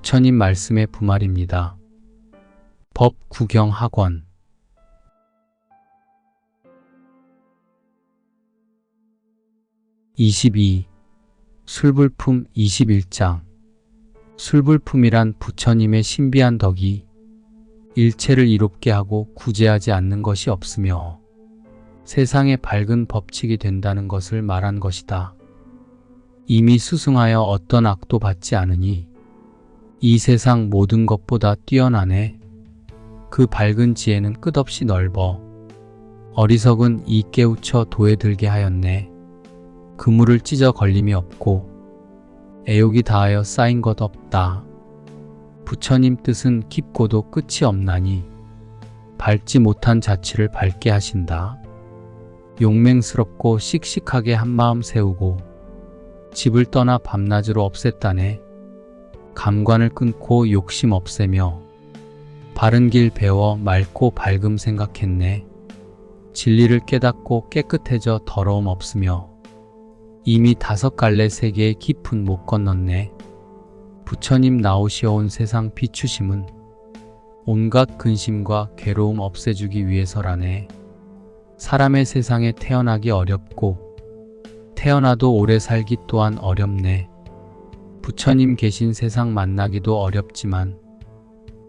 부처님 말씀의 부말입니다. 법 구경 학원 22. 술불품 21장 술불품이란 부처님의 신비한 덕이 일체를 이롭게 하고 구제하지 않는 것이 없으며 세상의 밝은 법칙이 된다는 것을 말한 것이다. 이미 수승하여 어떤 악도 받지 않으니 이 세상 모든 것보다 뛰어나네. 그 밝은 지혜는 끝없이 넓어 어리석은 이 깨우쳐 도에 들게 하였네. 그물을 찢어 걸림이 없고 애욕이 다하여 쌓인 것 없다. 부처님 뜻은 깊고도 끝이 없나니 밟지 못한 자취를 밟게 하신다. 용맹스럽고 씩씩하게 한마음 세우고 집을 떠나 밤낮으로 없앴다네. 감관을 끊고 욕심 없애며 바른 길 배워 맑고 밝음 생각했네. 진리를 깨닫고 깨끗해져 더러움 없으며 이미 5갈래 세계의 깊은 못 건넜네. 부처님 나오시어온 세상 비추심은 온갖 근심과 괴로움 없애주기 위해서라네. 사람의 세상에 태어나기 어렵고 태어나도 오래 살기 또한 어렵네. 부처님 계신 세상 만나기도 어렵지만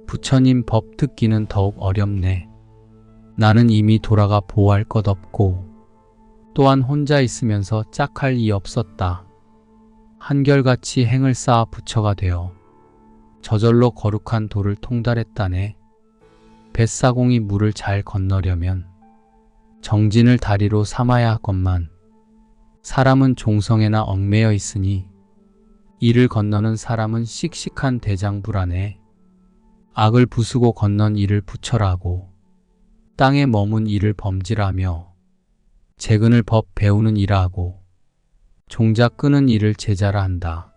부처님 법 듣기는 더욱 어렵네. 나는 이미 돌아가 보호할 것 없고 또한 혼자 있으면서 짝할 이 없었다. 한결같이 행을 쌓아 부처가 되어 저절로 거룩한 도를 통달했다네. 뱃사공이 물을 잘 건너려면 정진을 다리로 삼아야 하건만 사람은 종성에나 얽매여 있으니 이를 건너는 사람은 씩씩한 대장부라네. 악을 부수고 건넌 이를 부처라고 땅에 머문 이를 범지라며 재근을 법 배우는 이라 하고 종자 끄는 이를 제자라 한다.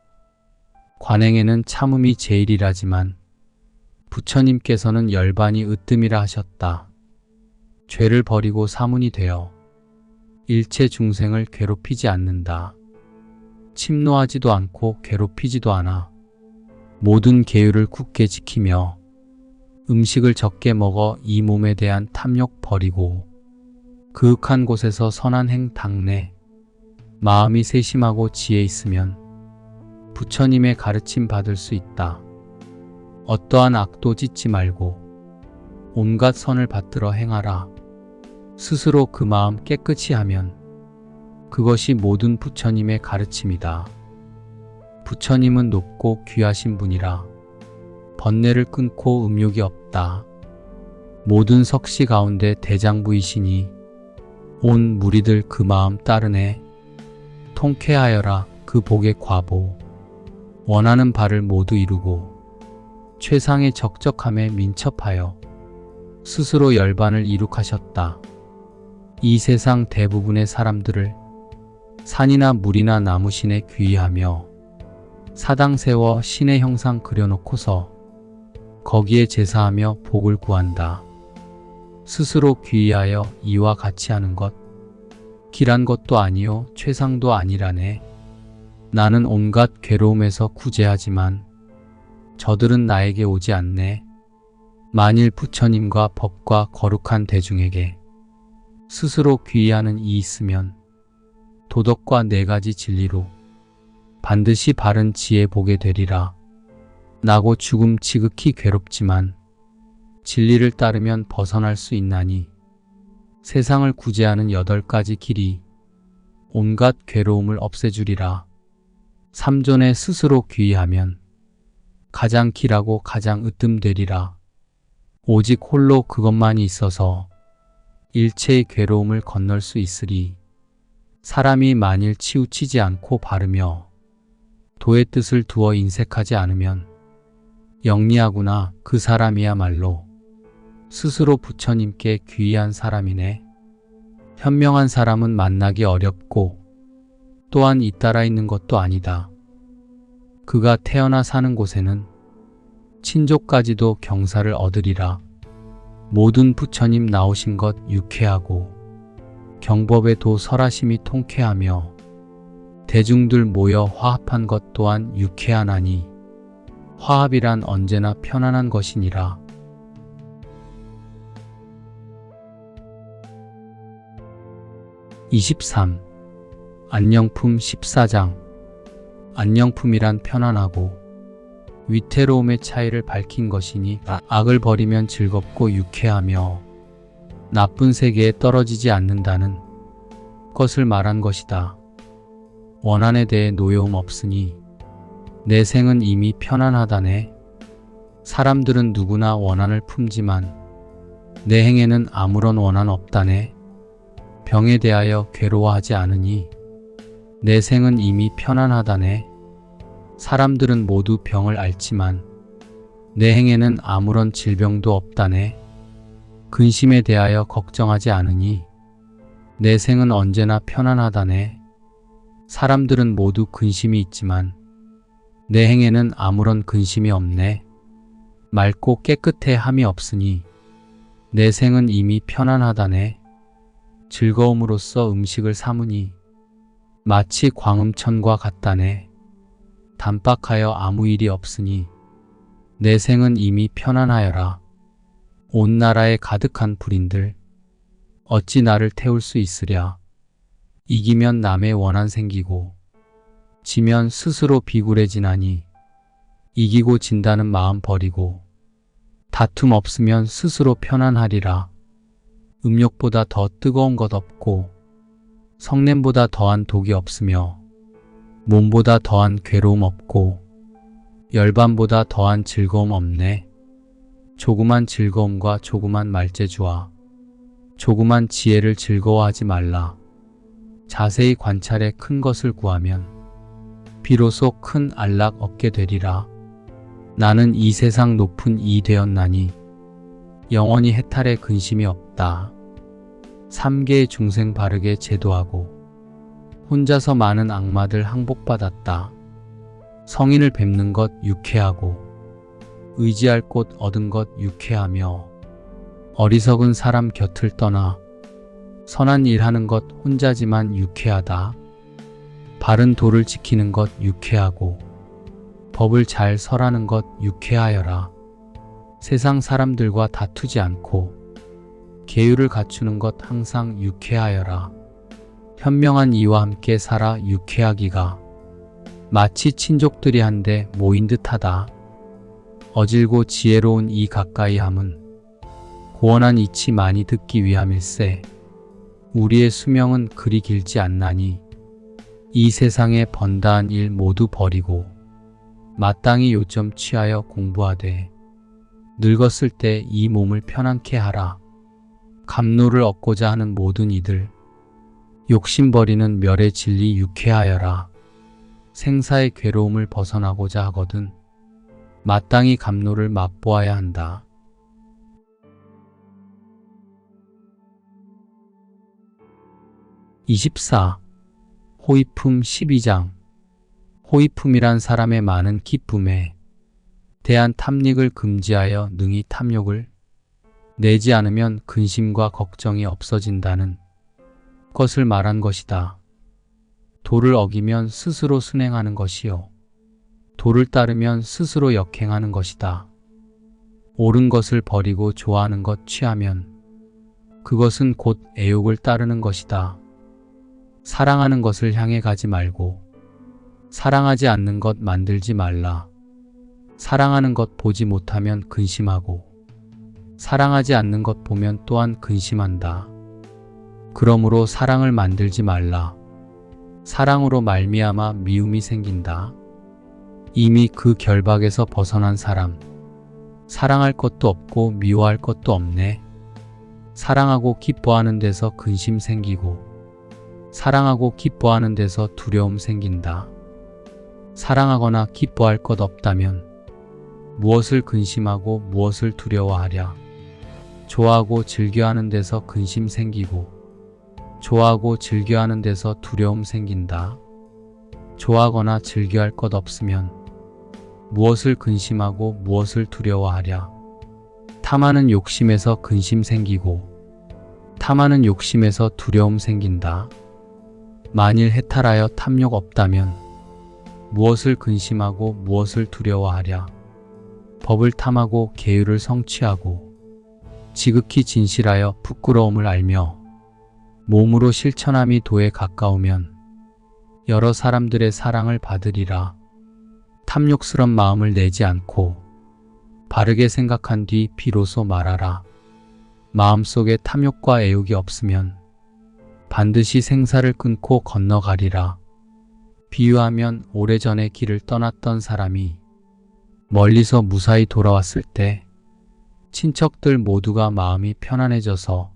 관행에는 참음이 제일이라지만 부처님께서는 열반이 으뜸이라 하셨다. 죄를 버리고 사문이 되어 일체 중생을 괴롭히지 않는다. 침노하지도 않고 괴롭히지도 않아 모든 계율을 굳게 지키며 음식을 적게 먹어 이 몸에 대한 탐욕 버리고 그윽한 곳에서 선한 행 당내 마음이 세심하고 지혜 있으면 부처님의 가르침 받을 수 있다. 어떠한 악도 짓지 말고 온갖 선을 받들어 행하라. 스스로 그 마음 깨끗이 하면 그것이 모든 부처님의 가르침이다. 부처님은 높고 귀하신 분이라 번뇌를 끊고 음욕이 없다. 모든 석시 가운데 대장부이시니 온 무리들 그 마음 따르네. 통쾌하여라 그 복의 과보. 원하는 바를 모두 이루고 최상의 적적함에 민첩하여 스스로 열반을 이룩하셨다. 이 세상 대부분의 사람들을 산이나 물이나 나무신에 귀의하며 사당 세워 신의 형상 그려놓고서 거기에 제사하며 복을 구한다. 스스로 귀의하여 이와 같이 하는 것 길한 것도 아니요 최상도 아니라네. 나는 온갖 괴로움에서 구제하지만 저들은 나에게 오지 않네. 만일 부처님과 법과 거룩한 대중에게 스스로 귀의하는 이 있으면 도덕과 4가지 진리로 반드시 바른 지혜 보게 되리라. 나고 죽음 지극히 괴롭지만 진리를 따르면 벗어날 수 있나니 세상을 구제하는 8가지 길이 온갖 괴로움을 없애주리라. 삼존에 스스로 귀의하면 가장 길하고 가장 으뜸되리라. 오직 홀로 그것만이 있어서 일체의 괴로움을 건널 수 있으리. 사람이 만일 치우치지 않고 바르며 도의 뜻을 두어 인색하지 않으면 영리하구나. 그 사람이야말로 스스로 부처님께 귀의한 사람이네. 현명한 사람은 만나기 어렵고 또한 잇따라 있는 것도 아니다. 그가 태어나 사는 곳에는 친족까지도 경사를 얻으리라. 모든 부처님 나오신 것 유쾌하고 경법의 도 설하심이 통쾌하며 대중들 모여 화합한 것 또한 유쾌하나니 화합이란 언제나 편안한 것이니라. 23. 안녕품 14장. 안녕품이란 편안하고 위태로움의 차이를 밝힌 것이니 악을 버리면 즐겁고 유쾌하며 나쁜 세계에 떨어지지 않는다는 것을 말한 것이다. 원한에 대해 노여움 없으니 내 생은 이미 편안하다네. 사람들은 누구나 원한을 품지만 내 행에는 아무런 원한 없다네. 병에 대하여 괴로워하지 않으니 내 생은 이미 편안하다네. 사람들은 모두 병을 앓지만 내 행에는 아무런 질병도 없다네. 근심에 대하여 걱정하지 않으니 내 생은 언제나 편안하다네. 사람들은 모두 근심이 있지만 내 행에는 아무런 근심이 없네. 맑고 깨끗해 함이 없으니 내 생은 이미 편안하다네. 즐거움으로써 음식을 삼으니 마치 광음천과 같다네. 단박하여 아무 일이 없으니 내 생은 이미 편안하여라. 온 나라에 가득한 불인들 어찌 나를 태울 수 있으랴. 이기면 남의 원한 생기고 지면 스스로 비굴해지나니 이기고 진다는 마음 버리고 다툼 없으면 스스로 편안하리라. 음욕보다 더 뜨거운 것 없고 성냄보다 더한 독이 없으며 몸보다 더한 괴로움 없고 열반보다 더한 즐거움 없네. 조그만 즐거움과 조그만 말재주와 조그만 지혜를 즐거워하지 말라. 자세히 관찰해 큰 것을 구하면 비로소 큰 안락 얻게 되리라. 나는 이 세상 높은 이 되었나니 영원히 해탈에 근심이 없다. 3계의 중생 바르게 제도하고 혼자서 많은 악마들 항복받았다. 성인을 뵙는 것 유쾌하고 의지할 곳 얻은 것 유쾌하며 어리석은 사람 곁을 떠나 선한 일하는 것 혼자지만 유쾌하다. 바른 도를 지키는 것 유쾌하고 법을 잘 설하는 것 유쾌하여라. 세상 사람들과 다투지 않고 계율을 갖추는 것 항상 유쾌하여라. 현명한 이와 함께 살아 유쾌하기가 마치 친족들이 한데 모인 듯하다. 어질고 지혜로운 이 가까이 함은 고원한 이치 많이 듣기 위함일세. 우리의 수명은 그리 길지 않나니 이 세상에 번다한 일 모두 버리고 마땅히 요점 취하여 공부하되 늙었을 때 이 몸을 편안케 하라. 감로를 얻고자 하는 모든 이들 욕심 버리는 멸의 진리 유쾌하여라. 생사의 괴로움을 벗어나고자 하거든 마땅히 감로를 맛보아야 한다. 24. 호의품 12장. 호의품이란 사람의 많은 기쁨에 대한 탐닉을 금지하여 능히 탐욕을 내지 않으면 근심과 걱정이 없어진다는 것을 말한 것이다. 도를 어기면 스스로 순행하는 것이요 도를 따르면 스스로 역행하는 것이다. 옳은 것을 버리고 좋아하는 것 취하면 그것은 곧 애욕을 따르는 것이다. 사랑하는 것을 향해 가지 말고 사랑하지 않는 것 만들지 말라. 사랑하는 것 보지 못하면 근심하고 사랑하지 않는 것 보면 또한 근심한다. 그러므로 사랑을 만들지 말라. 사랑으로 말미암아 미움이 생긴다. 이미 그 결박에서 벗어난 사람 사랑할 것도 없고 미워할 것도 없네. 사랑하고 기뻐하는 데서 근심 생기고 사랑하고 기뻐하는 데서 두려움 생긴다. 사랑하거나 기뻐할 것 없다면 무엇을 근심하고 무엇을 두려워하랴. 좋아하고 즐겨하는 데서 근심 생기고 좋아하고 즐겨하는 데서 두려움 생긴다. 좋아하거나 즐겨할 것 없으면 무엇을 근심하고 무엇을 두려워하랴. 탐하는 욕심에서 근심 생기고 탐하는 욕심에서 두려움 생긴다. 만일 해탈하여 탐욕 없다면 무엇을 근심하고 무엇을 두려워하랴. 법을 탐하고 계율을 성취하고 지극히 진실하여 부끄러움을 알며 몸으로 실천함이 도에 가까우면 여러 사람들의 사랑을 받으리라. 탐욕스런 마음을 내지 않고 바르게 생각한 뒤 비로소 말하라. 마음속에 탐욕과 애욕이 없으면 반드시 생사를 끊고 건너가리라. 비유하면 오래전에 길을 떠났던 사람이 멀리서 무사히 돌아왔을 때 친척들 모두가 마음이 편안해져서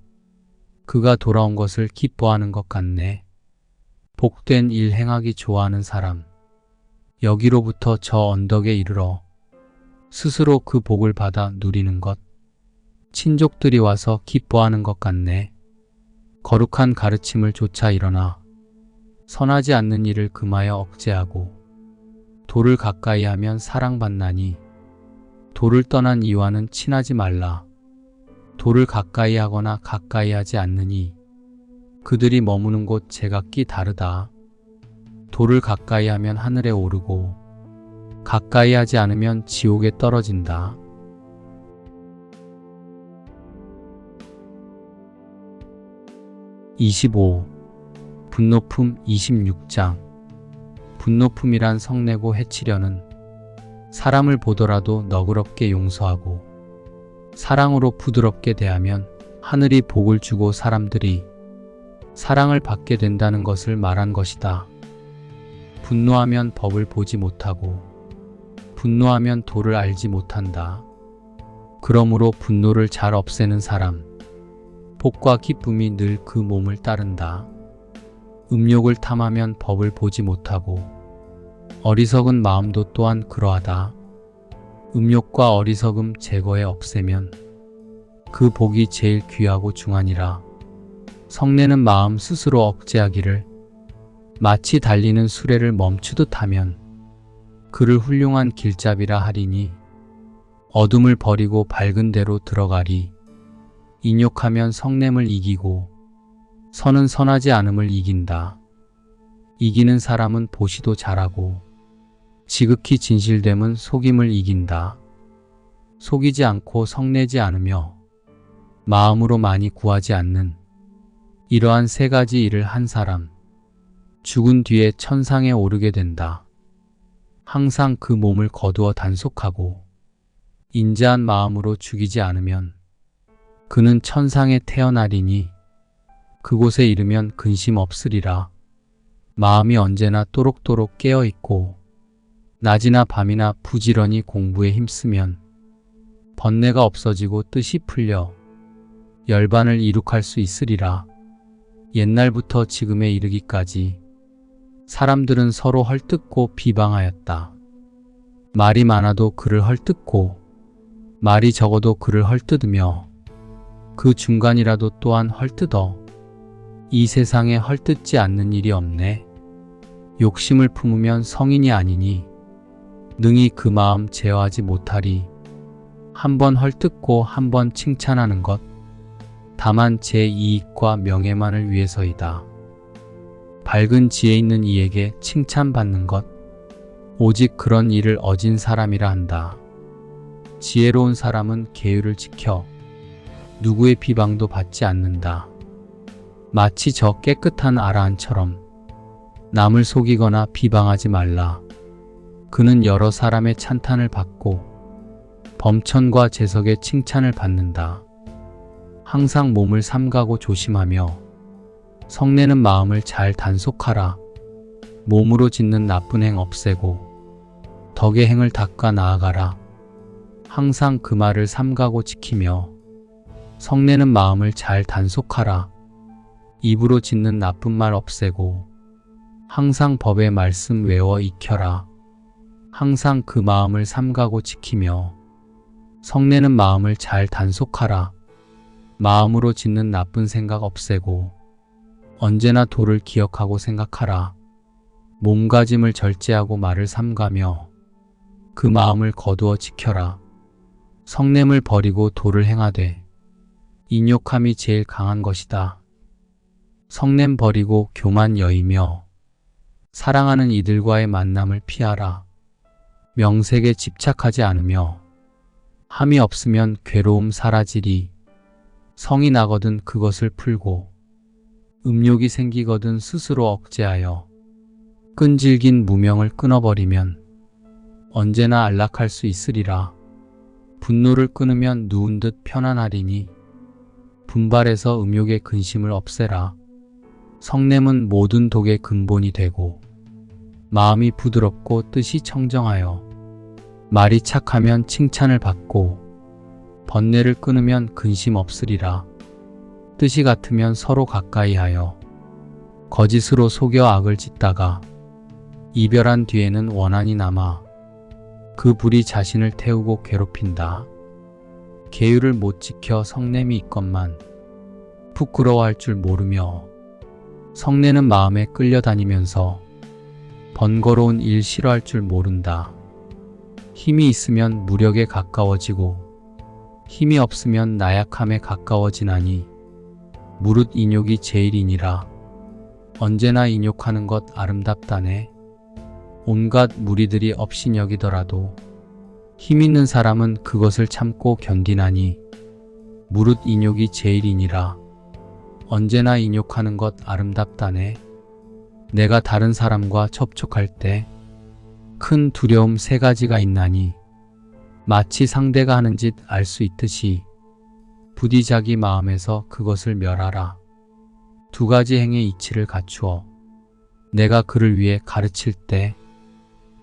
그가 돌아온 것을 기뻐하는 것 같네. 복된 일 행하기 좋아하는 사람, 여기로부터 저 언덕에 이르러 스스로 그 복을 받아 누리는 것, 친족들이 와서 기뻐하는 것 같네. 거룩한 가르침을 좇아 일어나 선하지 않는 일을 금하여 억제하고 도를 가까이 하면 사랑받나니 도를 떠난 이와는 친하지 말라. 도를 가까이 하거나 가까이 하지 않느니 그들이 머무는 곳 제각기 다르다. 도를 가까이 하면 하늘에 오르고 가까이 하지 않으면 지옥에 떨어진다. (25) 분노품 26장. 분노품이란 성내고 해치려는 사람을 보더라도 너그럽게 용서하고 사랑으로 부드럽게 대하면 하늘이 복을 주고 사람들이 사랑을 받게 된다는 것을 말한 것이다. 분노하면 법을 보지 못하고 분노하면 도를 알지 못한다. 그러므로 분노를 잘 없애는 사람, 복과 기쁨이 늘 그 몸을 따른다. 음욕을 탐하면 법을 보지 못하고 어리석은 마음도 또한 그러하다. 음욕과 어리석음 제거해 없애면 그 복이 제일 귀하고 중하니라. 성내는 마음 스스로 억제하기를 마치 달리는 수레를 멈추듯 하면 그를 훌륭한 길잡이라 하리니 어둠을 버리고 밝은 데로 들어가리. 인욕하면 성냄을 이기고 선은 선하지 않음을 이긴다. 이기는 사람은 보시도 잘하고 지극히 진실됨은 속임을 이긴다. 속이지 않고 성내지 않으며 마음으로 많이 구하지 않는 이러한 세 가지 일을 한 사람, 죽은 뒤에 천상에 오르게 된다. 항상 그 몸을 거두어 단속하고 인자한 마음으로 죽이지 않으면 그는 천상에 태어나리니 그곳에 이르면 근심 없으리라. 마음이 언제나 또록또록 깨어있고 낮이나 밤이나 부지런히 공부에 힘쓰면 번뇌가 없어지고 뜻이 풀려 열반을 이룩할 수 있으리라. 옛날부터 지금에 이르기까지 사람들은 서로 헐뜯고 비방하였다. 말이 많아도 그를 헐뜯고 말이 적어도 그를 헐뜯으며 그 중간이라도 또한 헐뜯어. 이 세상에 헐뜯지 않는 일이 없네. 욕심을 품으면 성인이 아니니 능히 그 마음 제어하지 못하리. 한 번 헐뜯고 한 번 칭찬하는 것, 다만 제 이익과 명예만을 위해서이다. 밝은 지혜 있는 이에게 칭찬받는 것, 오직 그런 일을 어진 사람이라 한다. 지혜로운 사람은 계율을 지켜 누구의 비방도 받지 않는다. 마치 저 깨끗한 아라한처럼 남을 속이거나 비방하지 말라. 그는 여러 사람의 찬탄을 받고 범천과 재석의 칭찬을 받는다. 항상 몸을 삼가고 조심하며 성내는 마음을 잘 단속하라. 몸으로 짓는 나쁜 행 없애고 덕의 행을 닦아 나아가라. 항상 그 말을 삼가고 지키며 성내는 마음을 잘 단속하라. 입으로 짓는 나쁜 말 없애고 항상 법의 말씀 외워 익혀라. 항상 그 마음을 삼가고 지키며 성내는 마음을 잘 단속하라. 마음으로 짓는 나쁜 생각 없애고 언제나 도를 기억하고 생각하라. 몸가짐을 절제하고 말을 삼가며 그 마음을 거두어 지켜라. 성냄을 버리고 도를 행하되 인욕함이 제일 강한 것이다. 성냄 버리고 교만 여이며 사랑하는 이들과의 만남을 피하라. 명색에 집착하지 않으며 함이 없으면 괴로움 사라지리. 성이 나거든 그것을 풀고 음욕이 생기거든 스스로 억제하여 끈질긴 무명을 끊어버리면 언제나 안락할 수 있으리라. 분노를 끊으면 누운 듯 편안하리니 분발해서 음욕의 근심을 없애라. 성냄은 모든 독의 근본이 되고 마음이 부드럽고 뜻이 청정하여 말이 착하면 칭찬을 받고 번뇌를 끊으면 근심 없으리라. 뜻이 같으면 서로 가까이 하여 거짓으로 속여 악을 짓다가 이별한 뒤에는 원한이 남아 그 불이 자신을 태우고 괴롭힌다. 계율을 못 지켜 성냄이 있건만 부끄러워할 줄 모르며 성내는 마음에 끌려다니면서 번거로운 일 싫어할 줄 모른다. 힘이 있으면 무력에 가까워지고 힘이 없으면 나약함에 가까워지나니 무릇 인욕이 제일이니라. 언제나 인욕하는 것 아름답다네. 온갖 무리들이 업신여기더라도 힘 있는 사람은 그것을 참고 견디나니 무릇 인욕이 제일이니라. 언제나 인욕하는 것 아름답다네. 내가 다른 사람과 접촉할 때 큰 두려움 세 가지가 있나니 마치 상대가 하는 짓 알 수 있듯이 부디 자기 마음에서 그것을 멸하라. 두 가지 행의 이치를 갖추어 내가 그를 위해 가르칠 때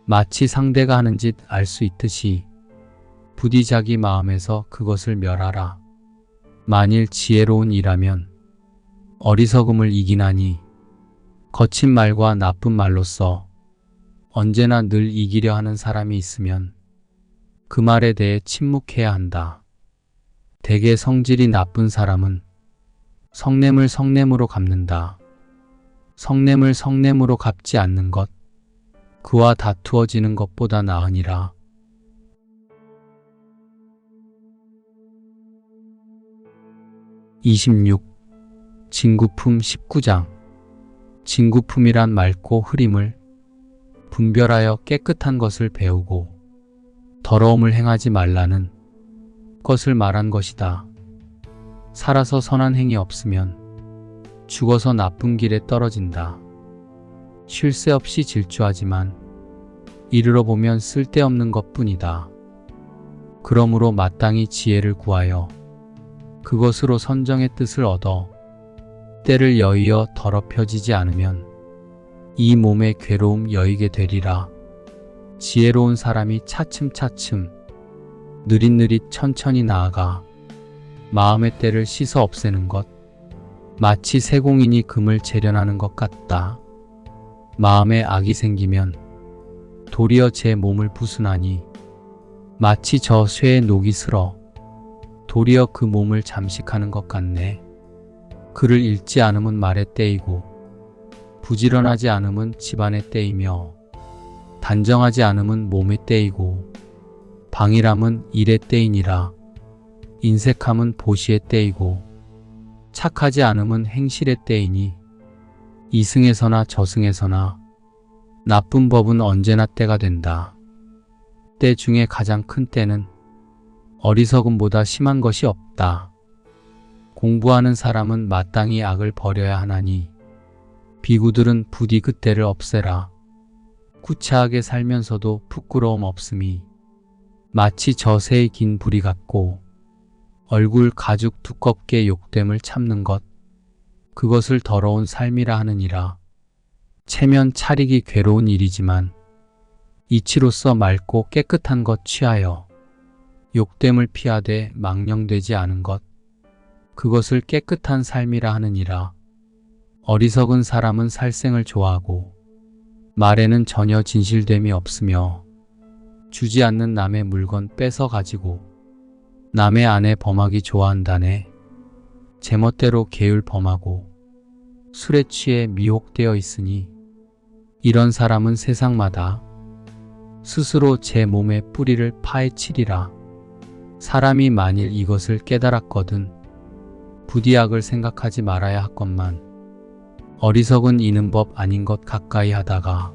마치 상대가 하는 짓 알 수 있듯이 부디 자기 마음에서 그것을 멸하라. 만일 지혜로운 이라면 어리석음을 이기나니 거친 말과 나쁜 말로써 언제나 늘 이기려 하는 사람이 있으면 그 말에 대해 침묵해야 한다. 대개 성질이 나쁜 사람은 성냄을 성냄으로 갚는다. 성냄을 성냄으로 갚지 않는 것, 그와 다투어지는 것보다 나으니라. 26. 진구품 19장. 진구품이란 맑고 흐림을 분별하여 깨끗한 것을 배우고 더러움을 행하지 말라는 것을 말한 것이다. 살아서 선한 행위 없으면 죽어서 나쁜 길에 떨어진다. 쉴 새 없이 질주하지만 이르러 보면 쓸데없는 것뿐이다. 그러므로 마땅히 지혜를 구하여 그것으로 선정의 뜻을 얻어 때를 여의어 더럽혀지지 않으면 이 몸의 괴로움 여의게 되리라. 지혜로운 사람이 차츰차츰 느릿느릿 천천히 나아가 마음의 때를 씻어 없애는 것, 마치 세공인이 금을 재련하는 것 같다. 마음에 악이 생기면 도리어 제 몸을 부순하니 마치 저 쇠의 녹이 슬어 도리어 그 몸을 잠식하는 것 같네. 글을 읽지 않음은 말의 때이고 부지런하지 않음은 집안의 때이며 단정하지 않음은 몸의 때이고 방일함은 일의 때이니라. 인색함은 보시의 때이고 착하지 않음은 행실의 때이니 이승에서나 저승에서나 나쁜 법은 언제나 때가 된다. 때 중에 가장 큰 때는 어리석음보다 심한 것이 없다. 공부하는 사람은 마땅히 악을 버려야 하나니 비구들은 부디 그 때를 없애라. 구차하게 살면서도 부끄러움 없음이 마치 저새의 긴 불이 같고 얼굴 가죽 두껍게 욕됨을 참는 것, 그것을 더러운 삶이라 하느니라. 체면 차리기 괴로운 일이지만 이치로서 맑고 깨끗한 것 취하여 욕됨을 피하되 망령되지 않은 것, 그것을 깨끗한 삶이라 하느니라. 어리석은 사람은 살생을 좋아하고 말에는 전혀 진실됨이 없으며 주지 않는 남의 물건 뺏어 가지고 남의 아내 범하기 좋아한다네. 제멋대로 계율 범하고 술에 취해 미혹되어 있으니 이런 사람은 세상마다 스스로 제 몸의 뿌리를 파헤치리라. 사람이 만일 이것을 깨달았거든 부디 악을 생각하지 말아야 하건만 어리석은 이는 법 아닌 것 가까이 하다가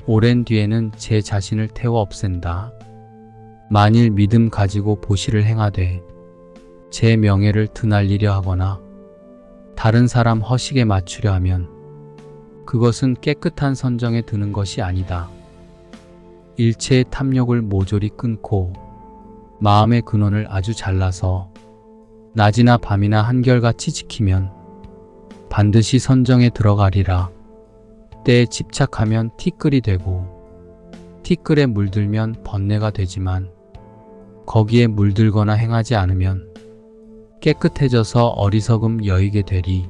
오랜 뒤에는 제 자신을 태워 없앤다. 만일 믿음 가지고 보시를 행하되 제 명예를 드날리려 하거나 다른 사람 허식에 맞추려 하면 그것은 깨끗한 선정에 드는 것이 아니다. 일체의 탐욕을 모조리 끊고 마음의 근원을 아주 잘라서 낮이나 밤이나 한결같이 지키면 반드시 선정에 들어가리라. 때에 집착하면 티끌이 되고 티끌에 물들면 번뇌가 되지만 거기에 물들거나 행하지 않으면 깨끗해져서 어리석음 여이게 되리.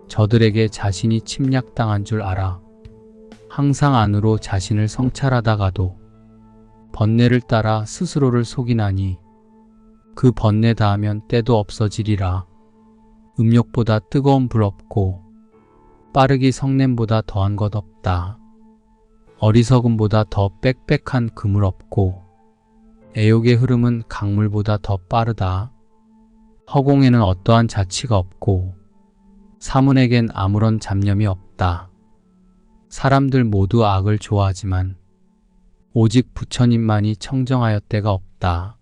저들에게 자신이 침략당한 줄 알아 항상 안으로 자신을 성찰하다가도 번뇌를 따라 스스로를 속이나니 그 번뇌 다하면 때도 없어지리라. 음욕보다 뜨거운 불 없고 빠르기 성냄보다 더한 것 없다. 어리석음보다 더 빽빽한 그물 없고 애욕의 흐름은 강물보다 더 빠르다. 허공에는 어떠한 자취가 없고 사문에겐 아무런 잡념이 없다. 사람들 모두 악을 좋아하지만 오직 부처님만이 청정하였대가 없다.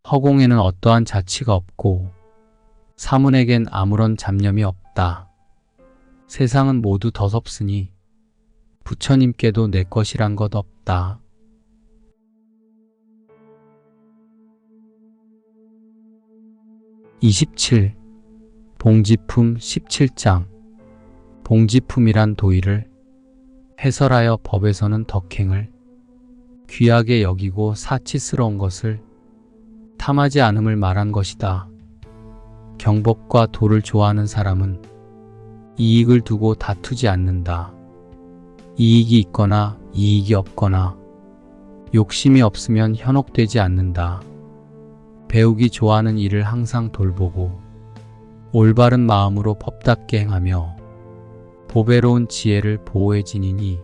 허공에는 어떠한 자취가 없고 사문에겐 아무런 잡념이 없다. 세상은 모두 더섭으니 부처님께도 내 것이란 것 없다. 27. 봉지품 17장. 봉지품이란 도의를 해설하여 법에서는 덕행을 귀하게 여기고 사치스러운 것을 탐하지 않음을 말한 것이다. 경법과 도를 좋아하는 사람은 이익을 두고 다투지 않는다. 이익이 있거나 이익이 없거나 욕심이 없으면 현혹되지 않는다. 배우기 좋아하는 일을 항상 돌보고 올바른 마음으로 법답게 행하며 보배로운 지혜를 보호해 지니니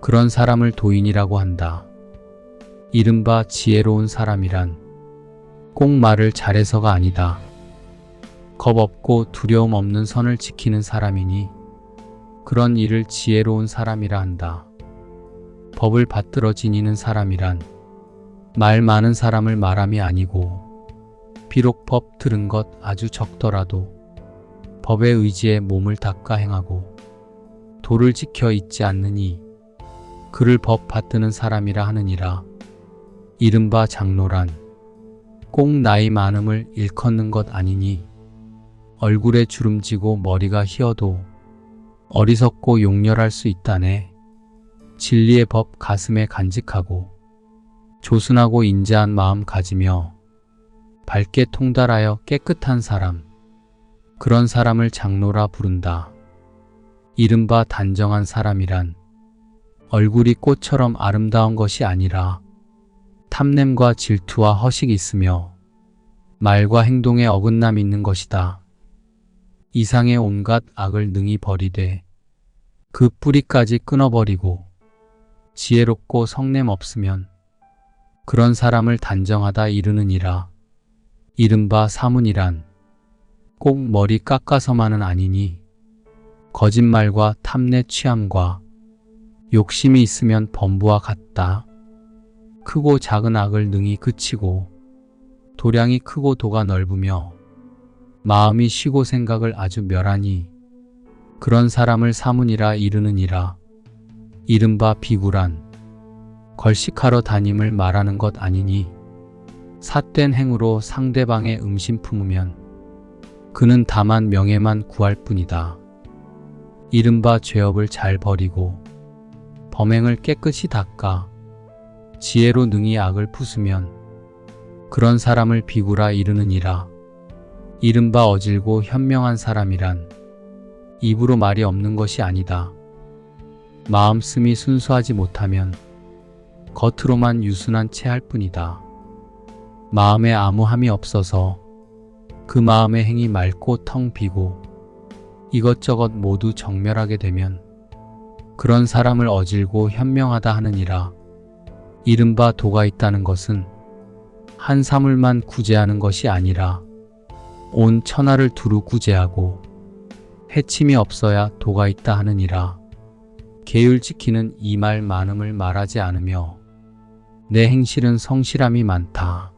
그런 사람을 도인이라고 한다. 이른바 지혜로운 사람이란 꼭 말을 잘해서가 아니다. 겁 없고 두려움 없는 선을 지키는 사람이니 그런 일을 지혜로운 사람이라 한다. 법을 받들어 지니는 사람이란 말 많은 사람을 말함이 아니고 비록 법 들은 것 아주 적더라도 법에 의지해 몸을 닦아 행하고 도를 지켜 잊지 않느니 그를 법 받드는 사람이라 하느니라. 이른바 장로란 꼭 나이 많음을 일컫는 것 아니니 얼굴에 주름지고 머리가 희어도 어리석고 용렬할 수 있다네. 진리의 법 가슴에 간직하고 조순하고 인자한 마음 가지며 밝게 통달하여 깨끗한 사람, 그런 사람을 장로라 부른다. 이른바 단정한 사람이란 얼굴이 꽃처럼 아름다운 것이 아니라 탐냄과 질투와 허식이 있으며 말과 행동에 어긋남이 있는 것이다. 이상의 온갖 악을 능히 버리되 그 뿌리까지 끊어버리고 지혜롭고 성냄 없으면 그런 사람을 단정하다 이르느니라. 이른바 사문이란 꼭 머리 깎아서만은 아니니 거짓말과 탐내 취함과 욕심이 있으면 범부와 같다. 크고 작은 악을 능히 그치고 도량이 크고 도가 넓으며 마음이 쉬고 생각을 아주 멸하니 그런 사람을 사문이라 이르느니라. 이른바 비구란 걸식하러 다님을 말하는 것 아니니 삿된 행으로 상대방의 음심 품으면 그는 다만 명예만 구할 뿐이다. 이른바 죄업을 잘 버리고 범행을 깨끗이 닦아 지혜로 능히 악을 푸으면 그런 사람을 비구라 이르느니라. 이른바 어질고 현명한 사람이란 입으로 말이 없는 것이 아니다. 마음씀이 순수하지 못하면 겉으로만 유순한 채 할 뿐이다. 마음에 아무함이 없어서 그 마음의 행이 맑고 텅 비고 이것저것 모두 정멸하게 되면 그런 사람을 어질고 현명하다 하느니라. 이른바 도가 있다는 것은 한 사물만 구제하는 것이 아니라 온 천하를 두루 구제하고 해침이 없어야 도가 있다 하느니라. 계율 지키는 이 말 많음을 말하지 않으며 내 행실은 성실함이 많다.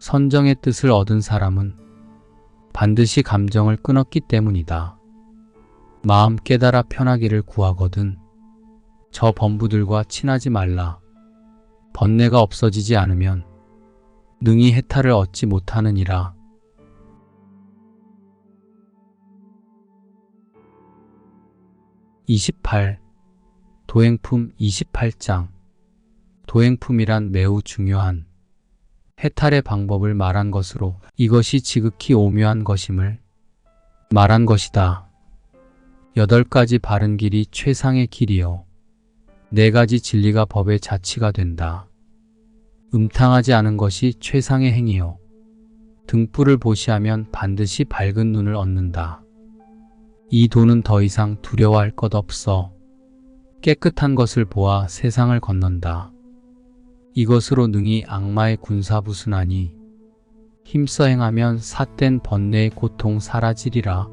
선정의 뜻을 얻은 사람은 반드시 감정을 끊었기 때문이다. 마음 깨달아 편하기를 구하거든 저 범부들과 친하지 말라. 번뇌가 없어지지 않으면 능히 해탈을 얻지 못하느니라. 28. 도행품 28장. 도행품이란 매우 중요한 해탈의 방법을 말한 것으로 이것이 지극히 오묘한 것임을 말한 것이다. 8가지 바른 길이 최상의 길이요 4가지 진리가 법의 자치가 된다. 음탕하지 않은 것이 최상의 행위요 등불을 보시하면 반드시 밝은 눈을 얻는다. 이 도는 더 이상 두려워할 것 없어 깨끗한 것을 보아 세상을 건넌다. 이것으로 능히 악마의 군사부순하니 힘써 행하면 삿된 번뇌의 고통 사라지리라.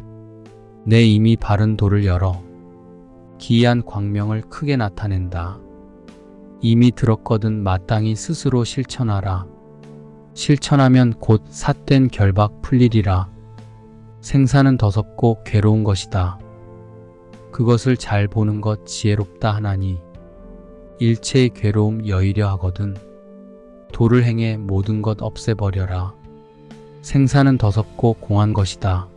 내 이미 바른 도를 열어 기이한 광명을 크게 나타낸다. 이미 들었거든 마땅히 스스로 실천하라. 실천하면 곧 삿된 결박 풀리리라. 생사는 더섭고 괴로운 것이다. 그것을 잘 보는 것 지혜롭다 하나니 일체의 괴로움 여의려 하거든 도를 행해 모든 것 없애버려라. 생사는 더섭고 공한 것이다.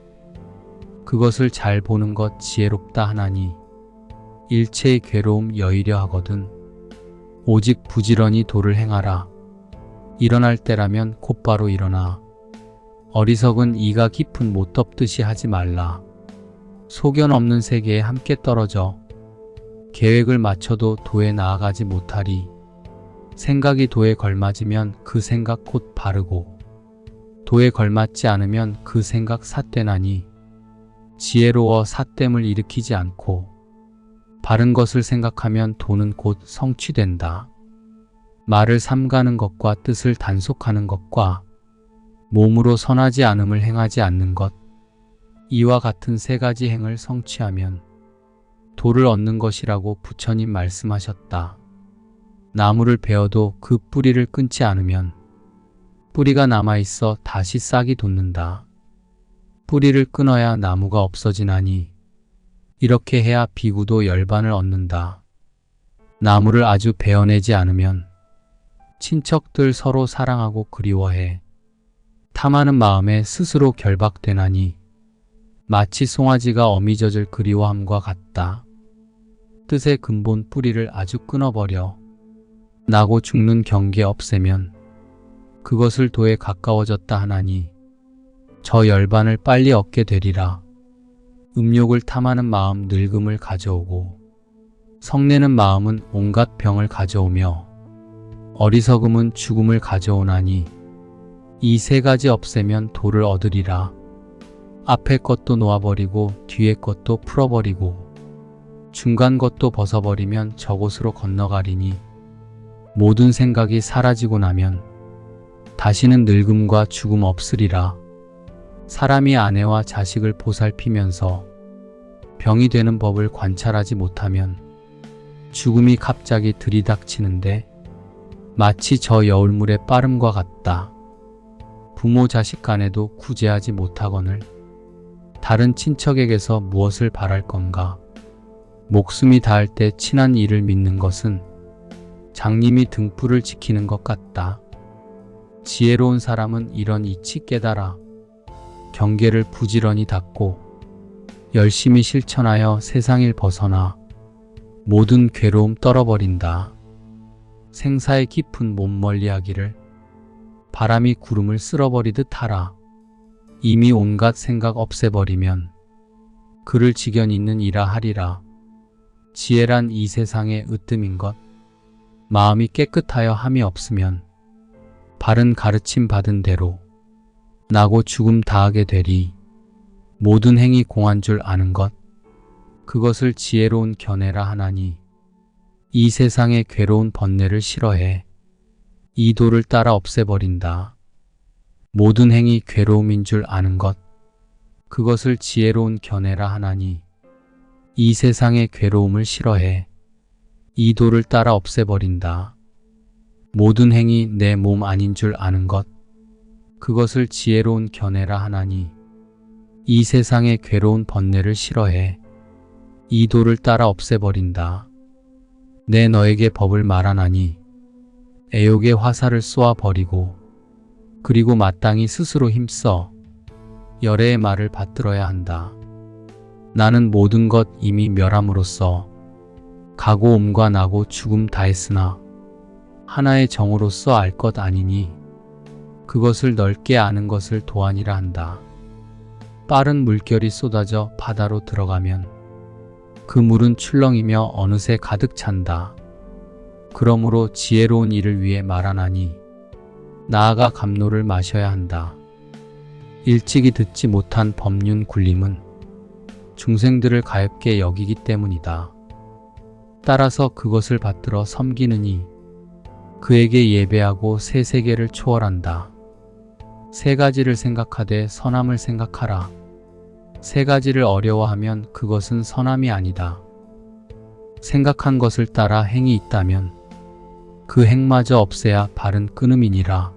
그것을 잘 보는 것 지혜롭다 하나니 일체의 괴로움 여의려 하거든 오직 부지런히 도를 행하라. 일어날 때라면 곧바로 일어나. 어리석은 이가 깊은 못 덮듯이 하지 말라. 소견 없는 세계에 함께 떨어져 계획을 맞춰도 도에 나아가지 못하리. 생각이 도에 걸맞으면 그 생각 곧 바르고 도에 걸맞지 않으면 그 생각 삿되나니 지혜로워 삿됨을 일으키지 않고 바른 것을 생각하면 도는 곧 성취된다. 말을 삼가는 것과 뜻을 단속하는 것과 몸으로 선하지 않음을 행하지 않는 것 이와 같은 3가지 행을 성취하면 도를 얻는 것이라고 부처님 말씀하셨다. 나무를 베어도 그 뿌리를 끊지 않으면 뿌리가 남아있어 다시 싹이 돋는다. 뿌리를 끊어야 나무가 없어지나니 이렇게 해야 비구도 열반을 얻는다. 나무를 아주 베어내지 않으면 친척들 서로 사랑하고 그리워해 탐하는 마음에 스스로 결박되나니 마치 송아지가 어미젖을 그리워함과 같다. 뜻의 근본 뿌리를 아주 끊어버려 나고 죽는 경계 없애면 그것을 도에 가까워졌다 하나니 저 열반을 빨리 얻게 되리라. 음욕을 탐하는 마음 늙음을 가져오고 성내는 마음은 온갖 병을 가져오며 어리석음은 죽음을 가져오나니 이 3가지 없애면 도를 얻으리라. 앞에 것도 놓아버리고 뒤에 것도 풀어버리고 중간 것도 벗어버리면 저곳으로 건너가리니 모든 생각이 사라지고 나면 다시는 늙음과 죽음 없으리라. 사람이 아내와 자식을 보살피면서 병이 되는 법을 관찰하지 못하면 죽음이 갑자기 들이닥치는데 마치 저 여울물의 빠름과 같다. 부모 자식 간에도 구제하지 못하거늘 다른 친척에게서 무엇을 바랄 건가? 목숨이 닿을 때 친한 이를 믿는 것은 장님이 등불을 지키는 것 같다. 지혜로운 사람은 이런 이치 깨달아 경계를 부지런히 닦고 열심히 실천하여 세상일 벗어나 모든 괴로움 떨어버린다. 생사의 깊은 몸 멀리하기를 바람이 구름을 쓸어버리듯 하라. 이미 온갖 생각 없애버리면 그를 지견 있는 이라 하리라. 지혜란 이 세상의 으뜸인 것. 마음이 깨끗하여 함이 없으면 바른 가르침 받은 대로 나고 죽음 다하게 되리. 모든 행위 공한 줄 아는 것. 그것을 지혜로운 견해라 하나니 이 세상의 괴로운 번뇌를 싫어해 이 도를 따라 없애버린다. 모든 행위 괴로움인 줄 아는 것. 그것을 지혜로운 견해라 하나니 이 세상의 괴로움을 싫어해 이 도를 따라 없애버린다. 모든 행이 내 몸 아닌 줄 아는 것, 그것을 지혜로운 견해라 하나니 이 세상의 괴로운 번뇌를 싫어해 이 도를 따라 없애버린다. 내 너에게 법을 말하나니 애욕의 화살을 쏘아버리고 그리고 마땅히 스스로 힘써 열애의 말을 받들어야 한다. 나는 모든 것 이미 멸함으로써 가고 옴과 나고 죽음 다 했으나 하나의 정으로서 알 것 아니니 그것을 넓게 아는 것을 도안이라 한다. 빠른 물결이 쏟아져 바다로 들어가면 그 물은 출렁이며 어느새 가득 찬다. 그러므로 지혜로운 일을 위해 말하나니 나아가 감로를 마셔야 한다. 일찍이 듣지 못한 법륜 굴림은 중생들을 가엾게 여기기 때문이다. 따라서 그것을 받들어 섬기느니 그에게 예배하고 새 세계를 초월한다. 세 가지를 생각하되 선함을 생각하라. 세 가지를 어려워하면 그것은 선함이 아니다. 생각한 것을 따라 행이 있다면 그 행마저 없애야 바른 끊음이니라.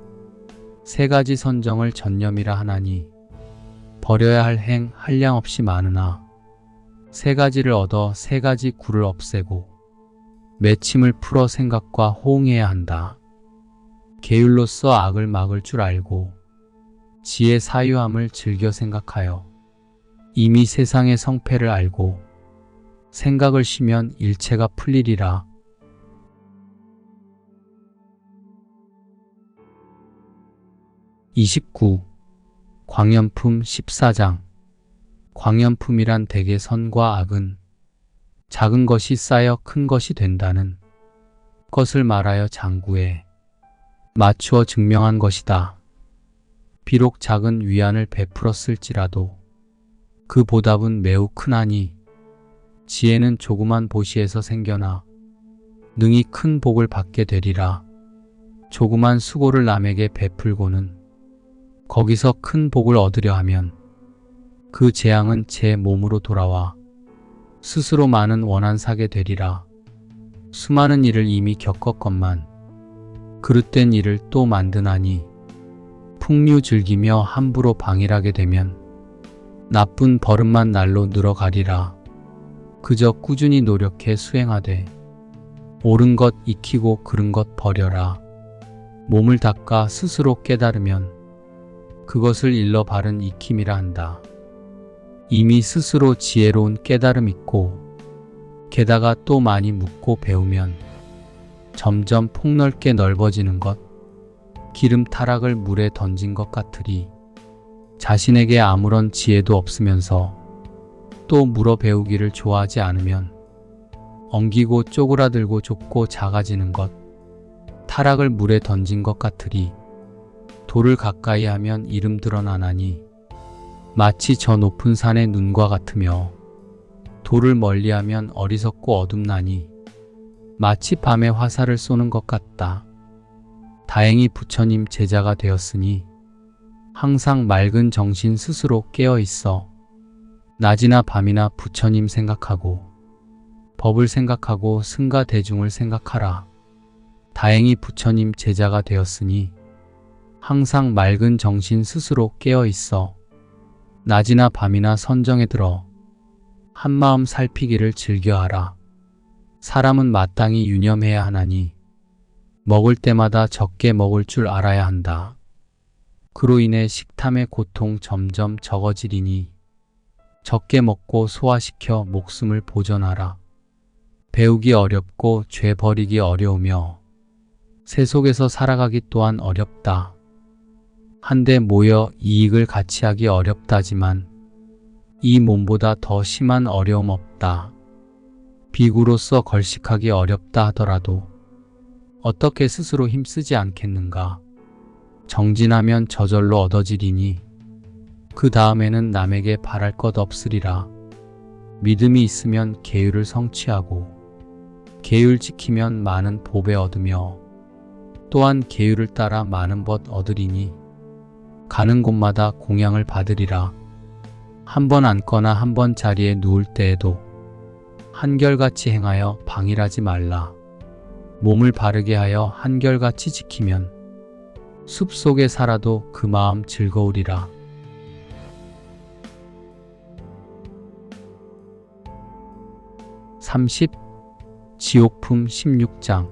세 가지 선정을 전념이라 하나니 버려야 할 행 한량없이 많으나 세 가지를 얻어 세 가지 구를 없애고 맺힘을 풀어 생각과 호응해야 한다. 계율로서 악을 막을 줄 알고 지혜 사유함을 즐겨 생각하여 이미 세상의 성패를 알고 생각을 쉬면 일체가 풀리리라. (29) 광연품 14장. 광연품이란 대개 선과 악은 작은 것이 쌓여 큰 것이 된다는 것을 말하여 장구에 맞추어 증명한 것이다. 비록 작은 위안을 베풀었을지라도 그 보답은 매우 크나니 지혜는 조그만 보시에서 생겨나 능히 큰 복을 받게 되리라. 조그만 수고를 남에게 베풀고는 거기서 큰 복을 얻으려 하면 그 재앙은 제 몸으로 돌아와 스스로 많은 원한 사게 되리라. 수많은 일을 이미 겪었건만 그릇된 일을 또 만드나니 풍류 즐기며 함부로 방일하게 되면 나쁜 버릇만 날로 늘어가리라. 그저 꾸준히 노력해 수행하되 옳은 것 익히고 그른 것 버려라. 몸을 닦아 스스로 깨달으면 그것을 일러 바른 익힘이라 한다. 이미 스스로 지혜로운 깨달음 있고 게다가 또 많이 묻고 배우면 점점 폭넓게 넓어지는 것, 기름 타락을 물에 던진 것 같으리 자신에게 아무런 지혜도 없으면서 또 물어 배우기를 좋아하지 않으면 엉기고 쪼그라들고 좁고 작아지는 것, 타락을 물에 던진 것 같으리 돌을 가까이 하면 이름 드러나나니 마치 저 높은 산의 눈과 같으며 돌을 멀리하면 어리석고 어둡나니 마치 밤에 화살을 쏘는 것 같다. 다행히 부처님 제자가 되었으니 항상 맑은 정신 스스로 깨어 있어 낮이나 밤이나 부처님 생각하고 법을 생각하고 승가 대중을 생각하라. 다행히 부처님 제자가 되었으니 항상 맑은 정신 스스로 깨어 있어 낮이나 밤이나 선정에 들어 한마음 살피기를 즐겨하라. 사람은 마땅히 유념해야 하나니 먹을 때마다 적게 먹을 줄 알아야 한다. 그로 인해 식탐의 고통 점점 적어지리니 적게 먹고 소화시켜 목숨을 보존하라. 배우기 어렵고 죄 버리기 어려우며 세 속에서 살아가기 또한 어렵다. 한데 모여 이익을 같이 하기 어렵다지만 이 몸보다 더 심한 어려움 없다. 비구로서 걸식하기 어렵다 하더라도 어떻게 스스로 힘쓰지 않겠는가. 정진하면 저절로 얻어지리니 그 다음에는 남에게 바랄 것 없으리라. 믿음이 있으면 계율을 성취하고 계율 지키면 많은 보배 얻으며 또한 계율을 따라 많은 벗 얻으리니 가는 곳마다 공양을 받으리라. 한 번 앉거나 한 번 자리에 누울 때에도 한결같이 행하여 방일하지 말라. 몸을 바르게 하여 한결같이 지키면 숲속에 살아도 그 마음 즐거우리라. 30. 지옥품 16장.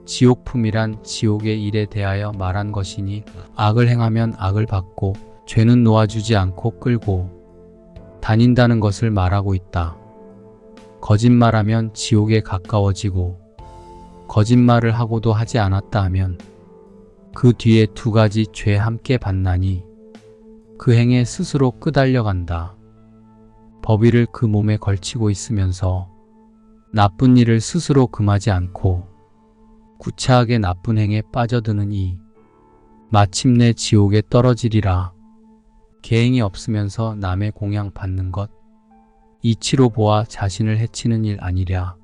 지옥품이란 지옥의 일에 대하여 말한 것이니 악을 행하면 악을 받고 죄는 놓아주지 않고 끌고 다닌다는 것을 말하고 있다. 거짓말하면 지옥에 가까워지고 거짓말을 하고도 하지 않았다 하면 그 뒤에 두 가지 죄 함께 받나니 그 행에 스스로 끄달려간다. 법의를 그 몸에 걸치고 있으면서 나쁜 일을 스스로 금하지 않고 구차하게 나쁜 행에 빠져드느니 마침내 지옥에 떨어지리라. 계행이 없으면서 남의 공양 받는 것, 이치로 보아 자신을 해치는 일 아니랴.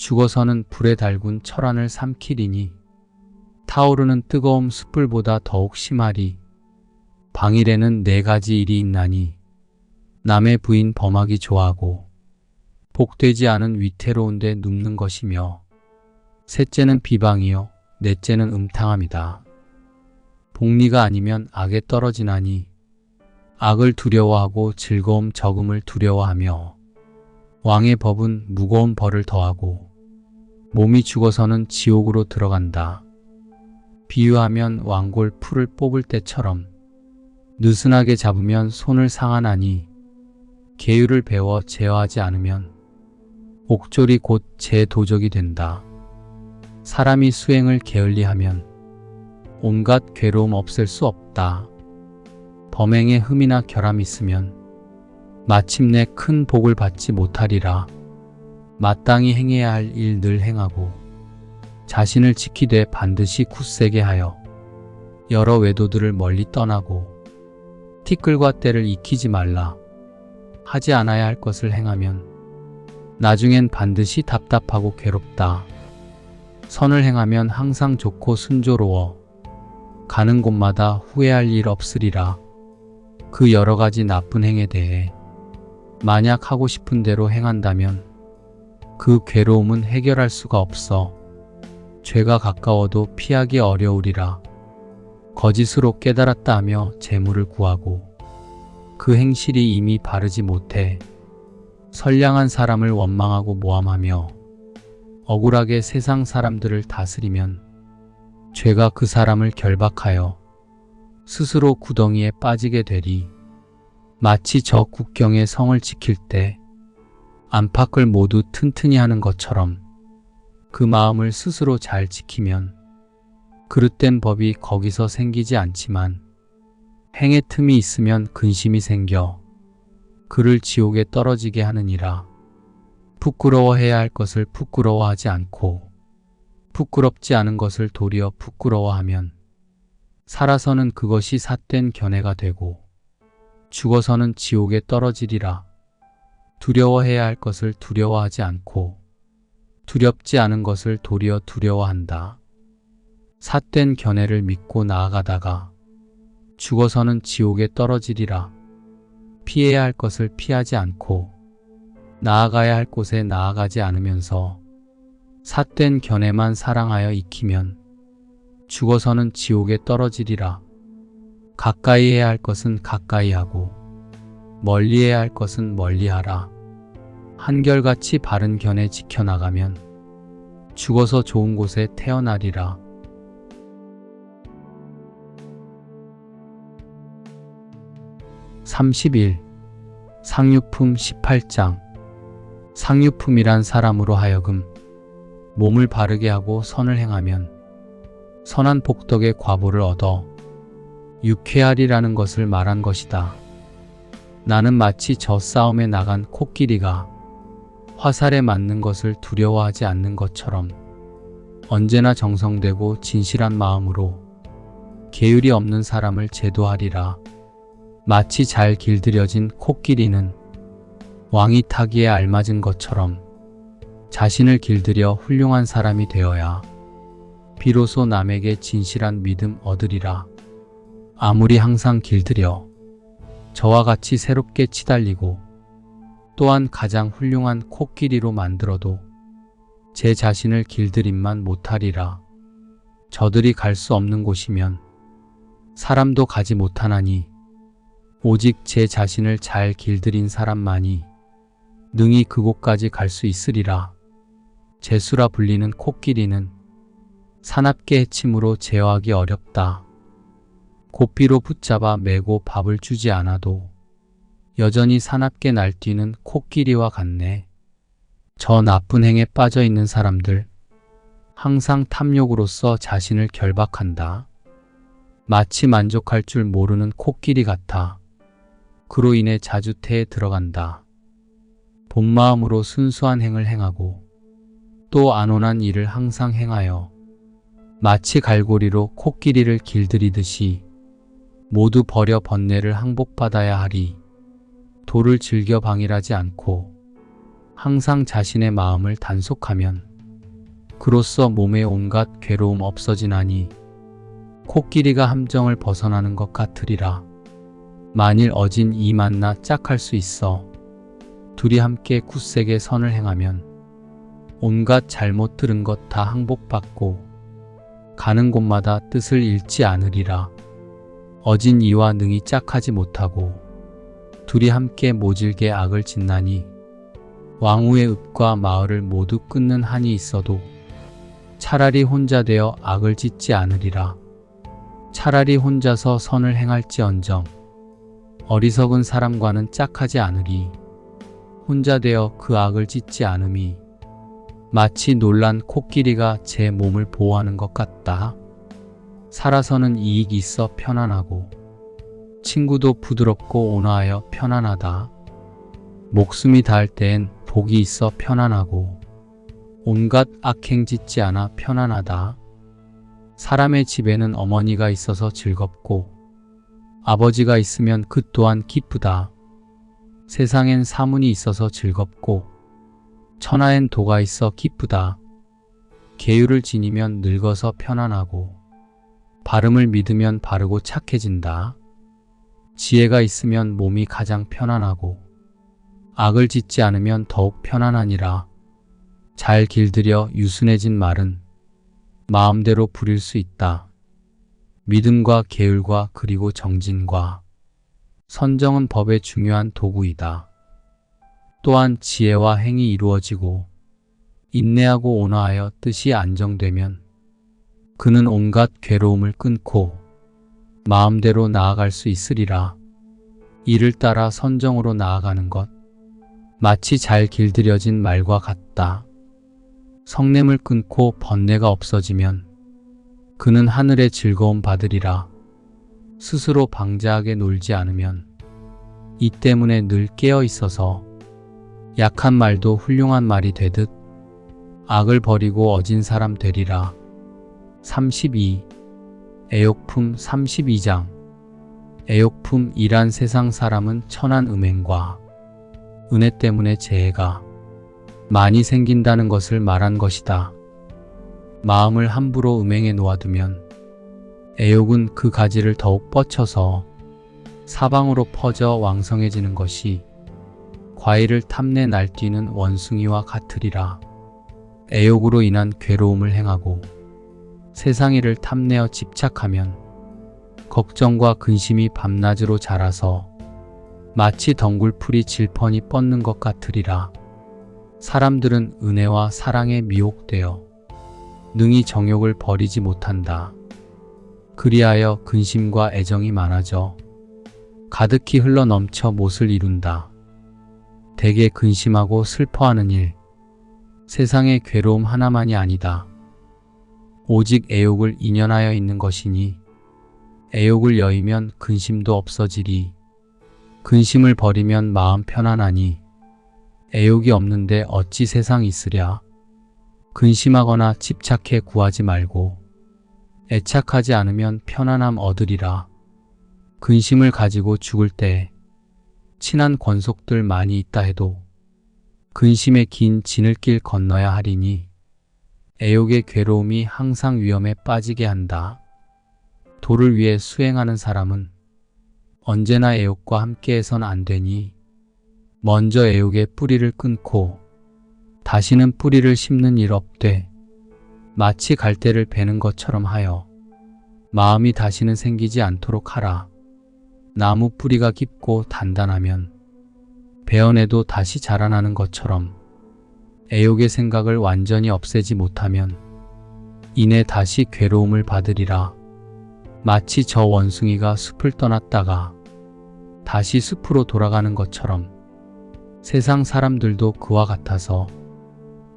죽어서는 불에 달군 철안을 삼키리니 타오르는 뜨거움 숯불보다 더욱 심하리. 방일에는 4가지 일이 있나니 남의 부인 범하기 좋아하고 복되지 않은 위태로운 데 눕는 것이며 셋째는 비방이요 넷째는 음탕함이다. 복리가 아니면 악에 떨어지나니 악을 두려워하고 즐거움 적음을 두려워하며 왕의 법은 무거운 벌을 더하고 몸이 죽어서는 지옥으로 들어간다. 비유하면 왕골 풀을 뽑을 때처럼 느슨하게 잡으면 손을 상하나니 계율을 배워 제어하지 않으면 옥졸이 곧 제도적이 된다. 사람이 수행을 게을리하면 온갖 괴로움 없앨 수 없다. 범행에 흠이나 결함이 있으면 마침내 큰 복을 받지 못하리라. 마땅히 행해야 할 일 늘 행하고 자신을 지키되 반드시 굳세게 하여 여러 외도들을 멀리 떠나고 티끌과 때를 익히지 말라. 하지 않아야 할 것을 행하면 나중엔 반드시 답답하고 괴롭다. 선을 행하면 항상 좋고 순조로워 가는 곳마다 후회할 일 없으리라. 그 여러 가지 나쁜 행에 대해 만약 하고 싶은 대로 행한다면 그 괴로움은 해결할 수가 없어 죄가 가까워도 피하기 어려우리라. 거짓으로 깨달았다 하며 재물을 구하고 그 행실이 이미 바르지 못해 선량한 사람을 원망하고 모함하며 억울하게 세상 사람들을 다스리면 죄가 그 사람을 결박하여 스스로 구덩이에 빠지게 되리. 마치 저 국경의 성을 지킬 때 안팎을 모두 튼튼히 하는 것처럼 그 마음을 스스로 잘 지키면 그릇된 법이 거기서 생기지 않지만 행의 틈이 있으면 근심이 생겨 그를 지옥에 떨어지게 하느니라. 부끄러워해야 할 것을 부끄러워하지 않고 부끄럽지 않은 것을 도리어 부끄러워하면 살아서는 그것이 삿된 견해가 되고 죽어서는 지옥에 떨어지리라. 두려워해야 할 것을 두려워하지 않고 두렵지 않은 것을 도리어 두려워한다. 삿된 견해를 믿고 나아가다가 죽어서는 지옥에 떨어지리라. 피해야 할 것을 피하지 않고 나아가야 할 곳에 나아가지 않으면서 삿된 견해만 사랑하여 익히면 죽어서는 지옥에 떨어지리라. 가까이 해야 할 것은 가까이 하고 멀리 해야 할 것은 멀리 하라. 한결같이 바른 견해 지켜나가면 죽어서 좋은 곳에 태어나리라. 31. 상유품 18장. 상유품이란 사람으로 하여금 몸을 바르게 하고 선을 행하면 선한 복덕의 과보를 얻어 유쾌하리라는 것을 말한 것이다. 나는 마치 저 싸움에 나간 코끼리가 화살에 맞는 것을 두려워하지 않는 것처럼 언제나 정성되고 진실한 마음으로 계율이 없는 사람을 제도하리라. 마치 잘 길들여진 코끼리는 왕이 타기에 알맞은 것처럼 자신을 길들여 훌륭한 사람이 되어야 비로소 남에게 진실한 믿음 얻으리라. 아무리 항상 길들여 저와 같이 새롭게 치달리고 또한 가장 훌륭한 코끼리로 만들어도 제 자신을 길들임만 못하리라. 저들이 갈 수 없는 곳이면 사람도 가지 못하나니 오직 제 자신을 잘 길들인 사람만이 능히 그곳까지 갈 수 있으리라. 재수라 불리는 코끼리는 사납게 해침으로 제어하기 어렵다. 고삐로 붙잡아 매고 밥을 주지 않아도 여전히 사납게 날뛰는 코끼리와 같네. 저 나쁜 행에 빠져 있는 사람들, 항상 탐욕으로써 자신을 결박한다. 마치 만족할 줄 모르는 코끼리 같아. 그로 인해 자주태에 들어간다. 본마음으로 순수한 행을 행하고 또 안온한 일을 항상 행하여 마치 갈고리로 코끼리를 길들이듯이 모두 버려 번뇌를 항복받아야 하리. 도를 즐겨 방일하지 않고 항상 자신의 마음을 단속하면 그로써 몸의 온갖 괴로움 없어지나니 코끼리가 함정을 벗어나는 것 같으리라. 만일 어진 이 만나 짝할 수 있어 둘이 함께 굳세게 선을 행하면 온갖 잘못 들은 것 다 항복받고 가는 곳마다 뜻을 잃지 않으리라. 어진 이와 능히 짝하지 못하고 둘이 함께 모질게 악을 짓나니 왕후의 읍과 마을을 모두 끊는 한이 있어도 차라리 혼자 되어 악을 짓지 않으리라. 차라리 혼자서 선을 행할지언정 어리석은 사람과는 짝하지 않으리. 혼자 되어 그 악을 짓지 않음이 마치 놀란 코끼리가 제 몸을 보호하는 것 같다. 살아서는 이익이 있어 편안하고 친구도 부드럽고 온화하여 편안하다. 목숨이 닿을 때엔 복이 있어 편안하고 온갖 악행 짓지 않아 편안하다. 사람의 집에는 어머니가 있어서 즐겁고 아버지가 있으면 그 또한 기쁘다. 세상엔 사문이 있어서 즐겁고 천하엔 도가 있어 기쁘다. 계율을 지니면 늙어서 편안하고 바름을 믿으면 바르고 착해진다. 지혜가 있으면 몸이 가장 편안하고 악을 짓지 않으면 더욱 편안하니라. 잘 길들여 유순해진 말은 마음대로 부릴 수 있다. 믿음과 계율과 그리고 정진과 선정은 법의 중요한 도구이다. 또한 지혜와 행이 이루어지고 인내하고 온화하여 뜻이 안정되면 그는 온갖 괴로움을 끊고 마음대로 나아갈 수 있으리라. 이를 따라 선정으로 나아가는 것, 마치 잘 길들여진 말과 같다. 성냄을 끊고 번뇌가 없어지면 그는 하늘의 즐거움 받으리라. 스스로 방자하게 놀지 않으면 이 때문에 늘 깨어 있어서 약한 말도 훌륭한 말이 되듯 악을 버리고 어진 사람 되리라. 32. 애욕품 32장. 애욕품이란 세상 사람은 천한 음행과 은혜 때문에 재해가 많이 생긴다는 것을 말한 것이다. 마음을 함부로 음행에 놓아두면 애욕은 그 가지를 더욱 뻗쳐서 사방으로 퍼져 왕성해지는 것이 과일을 탐내 날뛰는 원숭이와 같으리라. 애욕으로 인한 괴로움을 행하고 세상 일을 탐내어 집착하면 걱정과 근심이 밤낮으로 자라서 마치 덩굴풀이 질펀이 뻗는 것 같으리라. 사람들은 은혜와 사랑에 미혹되어 능히 정욕을 버리지 못한다. 그리하여 근심과 애정이 많아져 가득히 흘러넘쳐 못을 이룬다. 대개 근심하고 슬퍼하는 일, 세상의 괴로움 하나만이 아니다. 오직 애욕을 인연하여 있는 것이니 애욕을 여의면 근심도 없어지리. 근심을 버리면 마음 편안하니 애욕이 없는데 어찌 세상이 있으랴. 근심하거나 집착해 구하지 말고 애착하지 않으면 편안함 얻으리라. 근심을 가지고 죽을 때 친한 권속들 많이 있다 해도 근심의 긴 지늘길 건너야 하리니 애욕의 괴로움이 항상 위험에 빠지게 한다. 도를 위해 수행하는 사람은 언제나 애욕과 함께해선 안 되니 먼저 애욕의 뿌리를 끊고 다시는 뿌리를 심는 일 없되 마치 갈대를 베는 것처럼 하여 마음이 다시는 생기지 않도록 하라. 나무 뿌리가 깊고 단단하면 베어내도 다시 자라나는 것처럼 애욕의 생각을 완전히 없애지 못하면 이내 다시 괴로움을 받으리라. 마치 저 원숭이가 숲을 떠났다가 다시 숲으로 돌아가는 것처럼 세상 사람들도 그와 같아서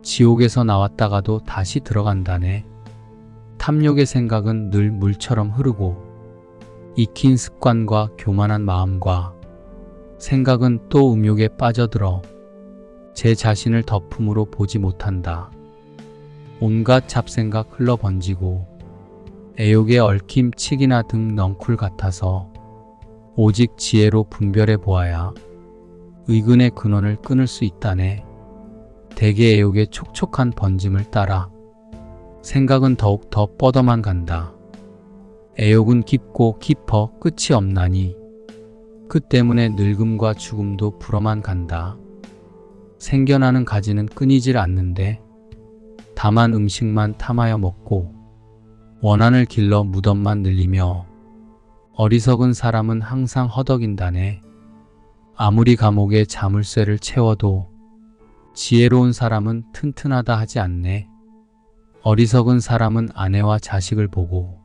지옥에서 나왔다가도 다시 들어간다네. 탐욕의 생각은 늘 물처럼 흐르고 익힌 습관과 교만한 마음과 생각은 또 음욕에 빠져들어 제 자신을 덮음으로 보지 못한다. 온갖 잡생각 흘러번지고 애욕에 얽힘 칡이나 등 넝쿨 같아서 오직 지혜로 분별해 보아야 의근의 근원을 끊을 수 있다네. 대개 애욕의 촉촉한 번짐을 따라 생각은 더욱 더 뻗어만 간다. 애욕은 깊고 깊어 끝이 없나니 그 때문에 늙음과 죽음도 불어만 간다. 생겨나는 가지는 끊이질 않는데 다만 음식만 탐하여 먹고 원한을 길러 무덤만 늘리며 어리석은 사람은 항상 허덕인다네. 아무리 감옥에 자물쇠를 채워도 지혜로운 사람은 튼튼하다 하지 않네. 어리석은 사람은 아내와 자식을 보고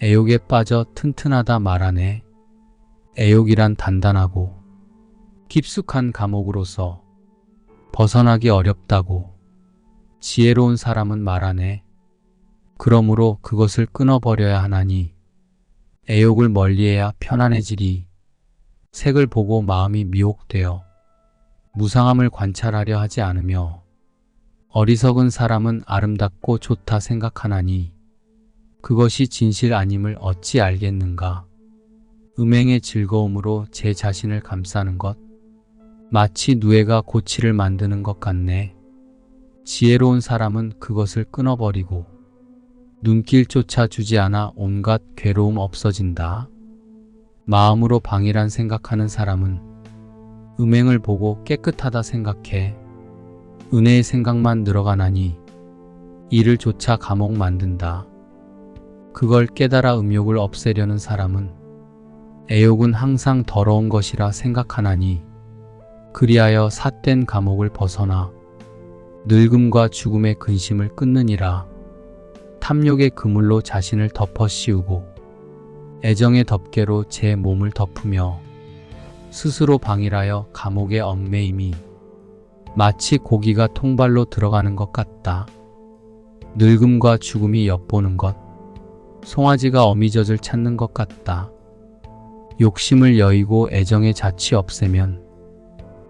애욕에 빠져 튼튼하다 말하네. 애욕이란 단단하고 깊숙한 감옥으로서 벗어나기 어렵다고 지혜로운 사람은 말하네. 그러므로 그것을 끊어버려야 하나니 애욕을 멀리해야 편안해지리. 색을 보고 마음이 미혹되어 무상함을 관찰하려 하지 않으며 어리석은 사람은 아름답고 좋다 생각하나니 그것이 진실 아님을 어찌 알겠는가. 음행의 즐거움으로 제 자신을 감싸는 것 마치 누에가 고치를 만드는 것 같네. 지혜로운 사람은 그것을 끊어버리고 눈길조차 주지 않아 온갖 괴로움 없어진다. 마음으로 방이란 생각하는 사람은 음행을 보고 깨끗하다 생각해 은혜의 생각만 늘어가나니 이를 조차 감옥 만든다. 그걸 깨달아 음욕을 없애려는 사람은 애욕은 항상 더러운 것이라 생각하나니 그리하여 삿된 감옥을 벗어나 늙음과 죽음의 근심을 끊느니라. 탐욕의 그물로 자신을 덮어 씌우고 애정의 덮개로 제 몸을 덮으며 스스로 방일하여 감옥의 얽매임이 마치 고기가 통발로 들어가는 것 같다. 늙음과 죽음이 엿보는 것, 송아지가 어미젖을 찾는 것 같다. 욕심을 여의고 애정의 자취 없애면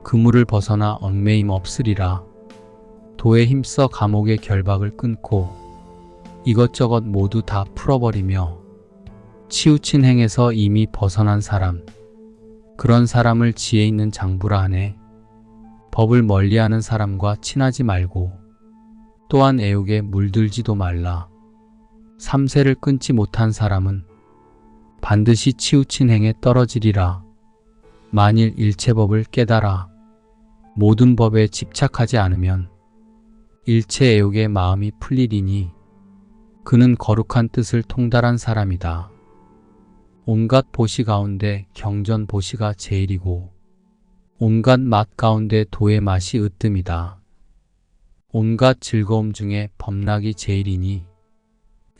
그물을 벗어나 얽매임 없으리라. 도에 힘써 감옥의 결박을 끊고 이것저것 모두 다 풀어버리며 치우친 행에서 이미 벗어난 사람, 그런 사람을 지혜 있는 장부라 하네. 법을 멀리하는 사람과 친하지 말고 또한 애욕에 물들지도 말라. 삼세를 끊지 못한 사람은 반드시 치우친 행에 떨어지리라. 만일 일체법을 깨달아 모든 법에 집착하지 않으면 일체 애욕의 마음이 풀리리니 그는 거룩한 뜻을 통달한 사람이다. 온갖 보시 가운데 경전 보시가 제일이고 온갖 맛 가운데 도의 맛이 으뜸이다. 온갖 즐거움 중에 법락이 제일이니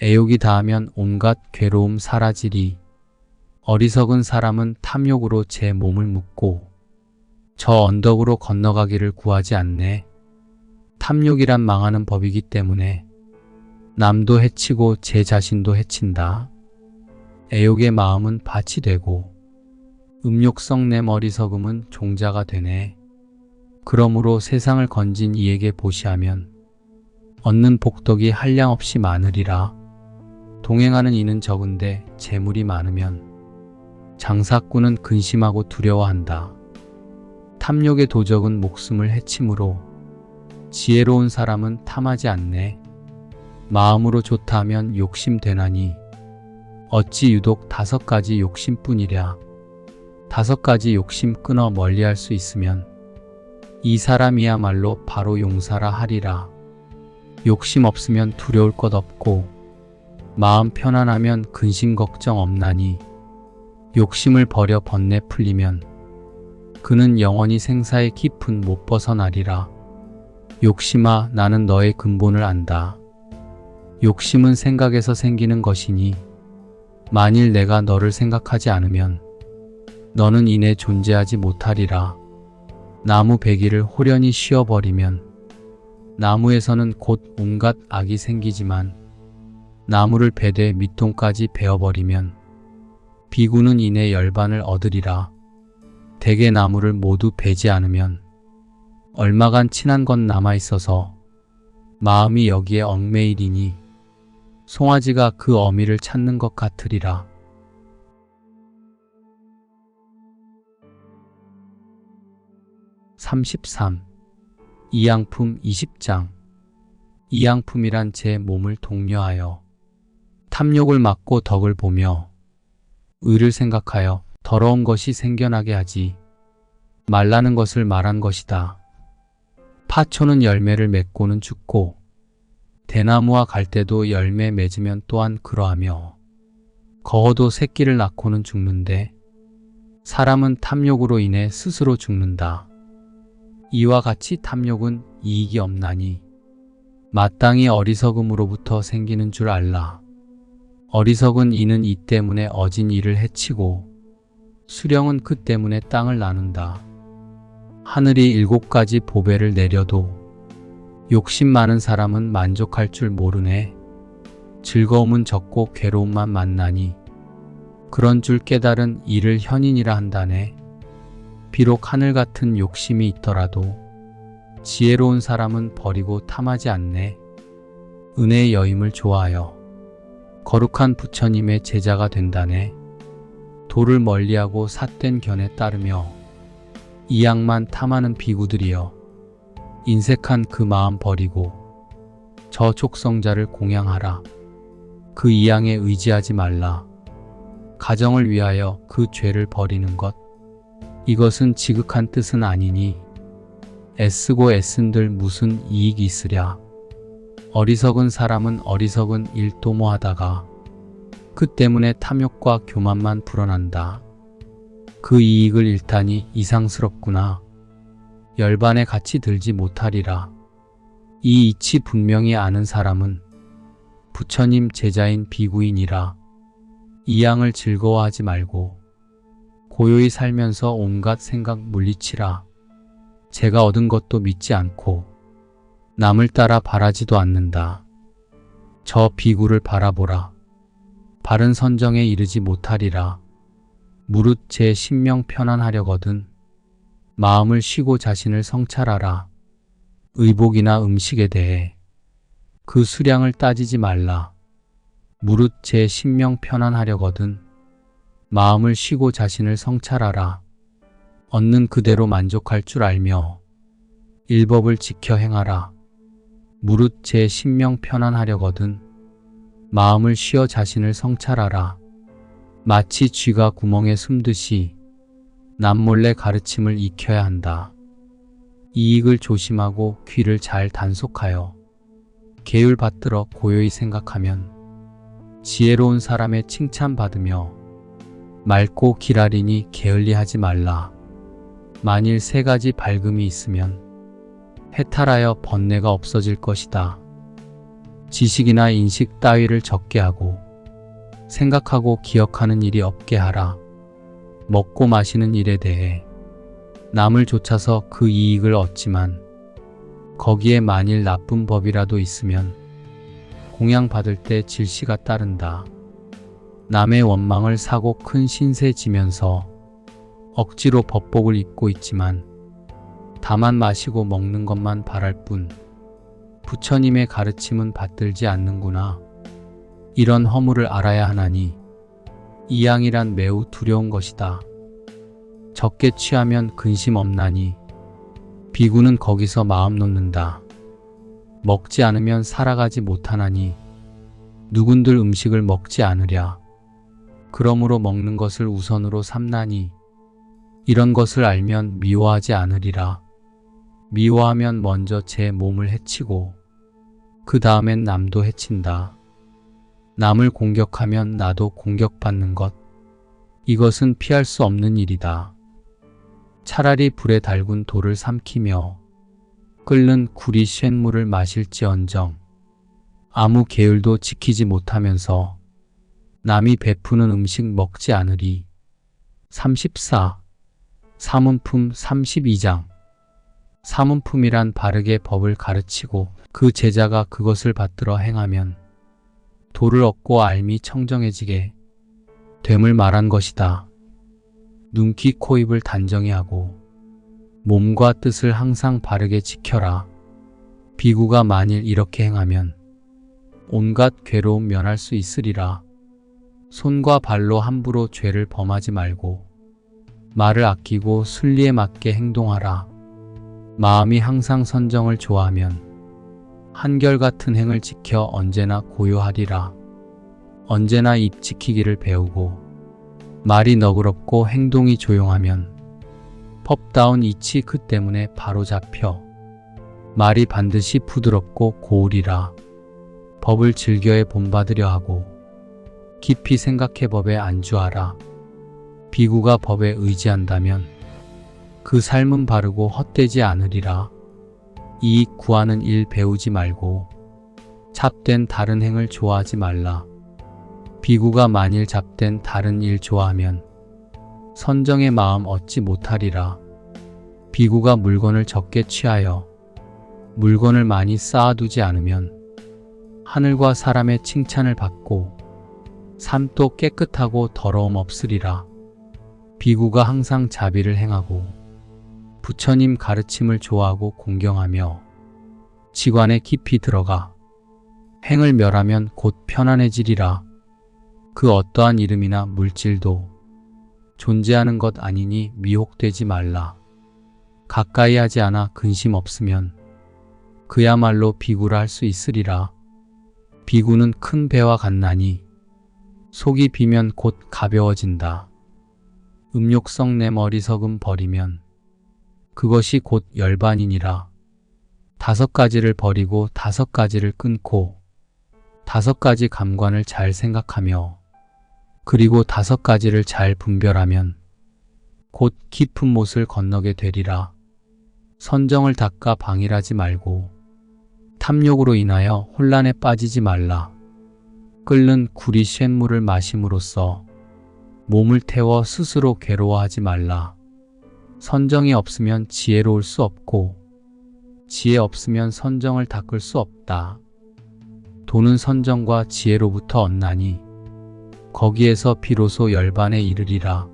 애욕이 다하면 온갖 괴로움 사라지리. 어리석은 사람은 탐욕으로 제 몸을 묶고 저 언덕으로 건너가기를 구하지 않네. 탐욕이란 망하는 법이기 때문에 남도 해치고 제 자신도 해친다. 애욕의 마음은 밭이 되고 음욕성 내 어리석음은 종자가 되네. 그러므로 세상을 건진 이에게 보시하면 얻는 복덕이 한량없이 많으리라. 동행하는 이는 적은데 재물이 많으면 장사꾼은 근심하고 두려워한다. 탐욕의 도적은 목숨을 해치므로 지혜로운 사람은 탐하지 않네. 마음으로 좋다 하면 욕심되나니 어찌 유독 5가지 욕심뿐이랴. 5가지 욕심 끊어 멀리할 수 있으면 이 사람이야말로 바로 용사라 하리라. 욕심 없으면 두려울 것 없고 마음 편안하면 근심 걱정 없나니 욕심을 버려 번뇌 풀리면 그는 영원히 생사의 깊은 못 벗어나리라. 욕심아, 나는 너의 근본을 안다. 욕심은 생각에서 생기는 것이니 만일 내가 너를 생각하지 않으면 너는 이내 존재하지 못하리라. 나무 배기를 호련히 씌워버리면 나무에서는 곧 온갖 악이 생기지만 나무를 베되 밑동까지 베어버리면 비구는 이내 열반을 얻으리라. 대개 나무를 모두 베지 않으면 얼마간 친한 건 남아있어서 마음이 여기에 얽매이리니 송아지가 그 어미를 찾는 것 같으리라. 33. 이양품 20장. 이양품이란 제 몸을 독려하여 탐욕을 막고 덕을 보며 의를 생각하여 더러운 것이 생겨나게 하지 말라는 것을 말한 것이다. 파초는 열매를 맺고는 죽고 대나무와 갈대도 열매 맺으면 또한 그러하며 거허도 새끼를 낳고는 죽는데 사람은 탐욕으로 인해 스스로 죽는다. 이와 같이 탐욕은 이익이 없나니 마땅히 어리석음으로부터 생기는 줄 알라. 어리석은 이는 이 때문에 어진 이를 해치고 수령은 그 때문에 땅을 나눈다. 하늘이 7가지 보배를 내려도 욕심 많은 사람은 만족할 줄 모르네. 즐거움은 적고 괴로움만 만나니 그런 줄 깨달은 이를 현인이라 한다네. 비록 하늘 같은 욕심이 있더라도 지혜로운 사람은 버리고 탐하지 않네. 은혜의 여임을 좋아하여 거룩한 부처님의 제자가 된다네. 도를 멀리하고 삿된 견에 따르며 이양만 탐하는 비구들이여, 인색한 그 마음 버리고 저 족성자를 공양하라. 그 이양에 의지하지 말라. 가정을 위하여 그 죄를 버리는 것, 이것은 지극한 뜻은 아니니 애쓰고 애쓴들 무슨 이익이 있으랴. 어리석은 사람은 어리석은 일 도모하다가 그 때문에 탐욕과 교만만 불어난다. 그 이익을 잃다니 이상스럽구나. 열반에 같이 들지 못하리라. 이 이치 분명히 아는 사람은 부처님 제자인 비구인이라. 이양을 즐거워하지 말고 고요히 살면서 온갖 생각 물리치라. 제가 얻은 것도 믿지 않고 남을 따라 바라지도 않는다. 저 비구를 바라보라. 바른 선정에 이르지 못하리라. 무릇 제 신명 편안하려거든 마음을 쉬고 자신을 성찰하라. 의복이나 음식에 대해 그 수량을 따지지 말라. 무릇 제 신명 편안하려거든 마음을 쉬고 자신을 성찰하라. 얻는 그대로 만족할 줄 알며 일법을 지켜 행하라. 무릇 제 신명 편안하려거든 마음을 쉬어 자신을 성찰하라. 마치 쥐가 구멍에 숨듯이 남몰래 가르침을 익혀야 한다. 이익을 조심하고 귀를 잘 단속하여 계율 받들어 고요히 생각하면 지혜로운 사람의 칭찬받으며 맑고 기라리니 게을리하지 말라. 만일 3가지 밝음이 있으면 해탈하여 번뇌가 없어질 것이다. 지식이나 인식 따위를 적게 하고 생각하고 기억하는 일이 없게 하라. 먹고 마시는 일에 대해 남을 좇아서 그 이익을 얻지만 거기에 만일 나쁜 법이라도 있으면 공양받을 때 질시가 따른다. 남의 원망을 사고 큰 신세 지면서 억지로 법복을 입고 있지만 다만 마시고 먹는 것만 바랄 뿐 부처님의 가르침은 받들지 않는구나. 이런 허물을 알아야 하나니 이양이란 매우 두려운 것이다. 적게 취하면 근심 없나니 비구는 거기서 마음 놓는다. 먹지 않으면 살아가지 못하나니 누군들 음식을 먹지 않으랴. 그러므로 먹는 것을 우선으로 삼나니 이런 것을 알면 미워하지 않으리라. 미워하면 먼저 제 몸을 해치고 그 다음엔 남도 해친다. 남을 공격하면 나도 공격받는 것. 이것은 피할 수 없는 일이다. 차라리 불에 달군 돌을 삼키며 끓는 구리 쇳물을 마실지언정 아무 계율도 지키지 못하면서 남이 베푸는 음식 먹지 않으리. 34. 사문품 32장. 사문품이란 바르게 법을 가르치고 그 제자가 그것을 받들어 행하면 도를 얻고 알미 청정해지게 됨을 말한 것이다. 눈, 귀, 코, 입을 단정히 하고 몸과 뜻을 항상 바르게 지켜라. 비구가 만일 이렇게 행하면 온갖 괴로움 면할 수 있으리라. 손과 발로 함부로 죄를 범하지 말고 말을 아끼고 순리에 맞게 행동하라. 마음이 항상 선정을 좋아하면 한결같은 행을 지켜 언제나 고요하리라. 언제나 입 지키기를 배우고 말이 너그럽고 행동이 조용하면 법다운 이치 그 때문에 바로 잡혀 말이 반드시 부드럽고 고우리라. 법을 즐겨에 본받으려 하고 깊이 생각해 법에 안주하라. 비구가 법에 의지한다면 그 삶은 바르고 헛되지 않으리라. 이익 구하는 일 배우지 말고 잡된 다른 행을 좋아하지 말라. 비구가 만일 잡된 다른 일 좋아하면 선정의 마음 얻지 못하리라. 비구가 물건을 적게 취하여 물건을 많이 쌓아두지 않으면 하늘과 사람의 칭찬을 받고 삶도 깨끗하고 더러움 없으리라. 비구가 항상 자비를 행하고 부처님 가르침을 좋아하고 공경하며 지관에 깊이 들어가 행을 멸하면 곧 편안해지리라. 그 어떠한 이름이나 물질도 존재하는 것 아니니 미혹되지 말라. 가까이 하지 않아 근심 없으면 그야말로 비구라 할 수 있으리라. 비구는 큰 배와 같나니 속이 비면 곧 가벼워진다. 음욕성 내 어리석음 버리면 그것이 곧 열반이니라. 5가지를 버리고 5가지를 끊고 5가지 감관을 잘 생각하며 그리고 5가지를 잘 분별하면 곧 깊은 못을 건너게 되리라. 선정을 닦아 방일하지 말고 탐욕으로 인하여 혼란에 빠지지 말라. 끓는 구리 쇳물을 마심으로써 몸을 태워 스스로 괴로워하지 말라. 선정이 없으면 지혜로울 수 없고 지혜 없으면 선정을 닦을 수 없다. 도는 선정과 지혜로부터 얻나니 거기에서 비로소 열반에 이르리라.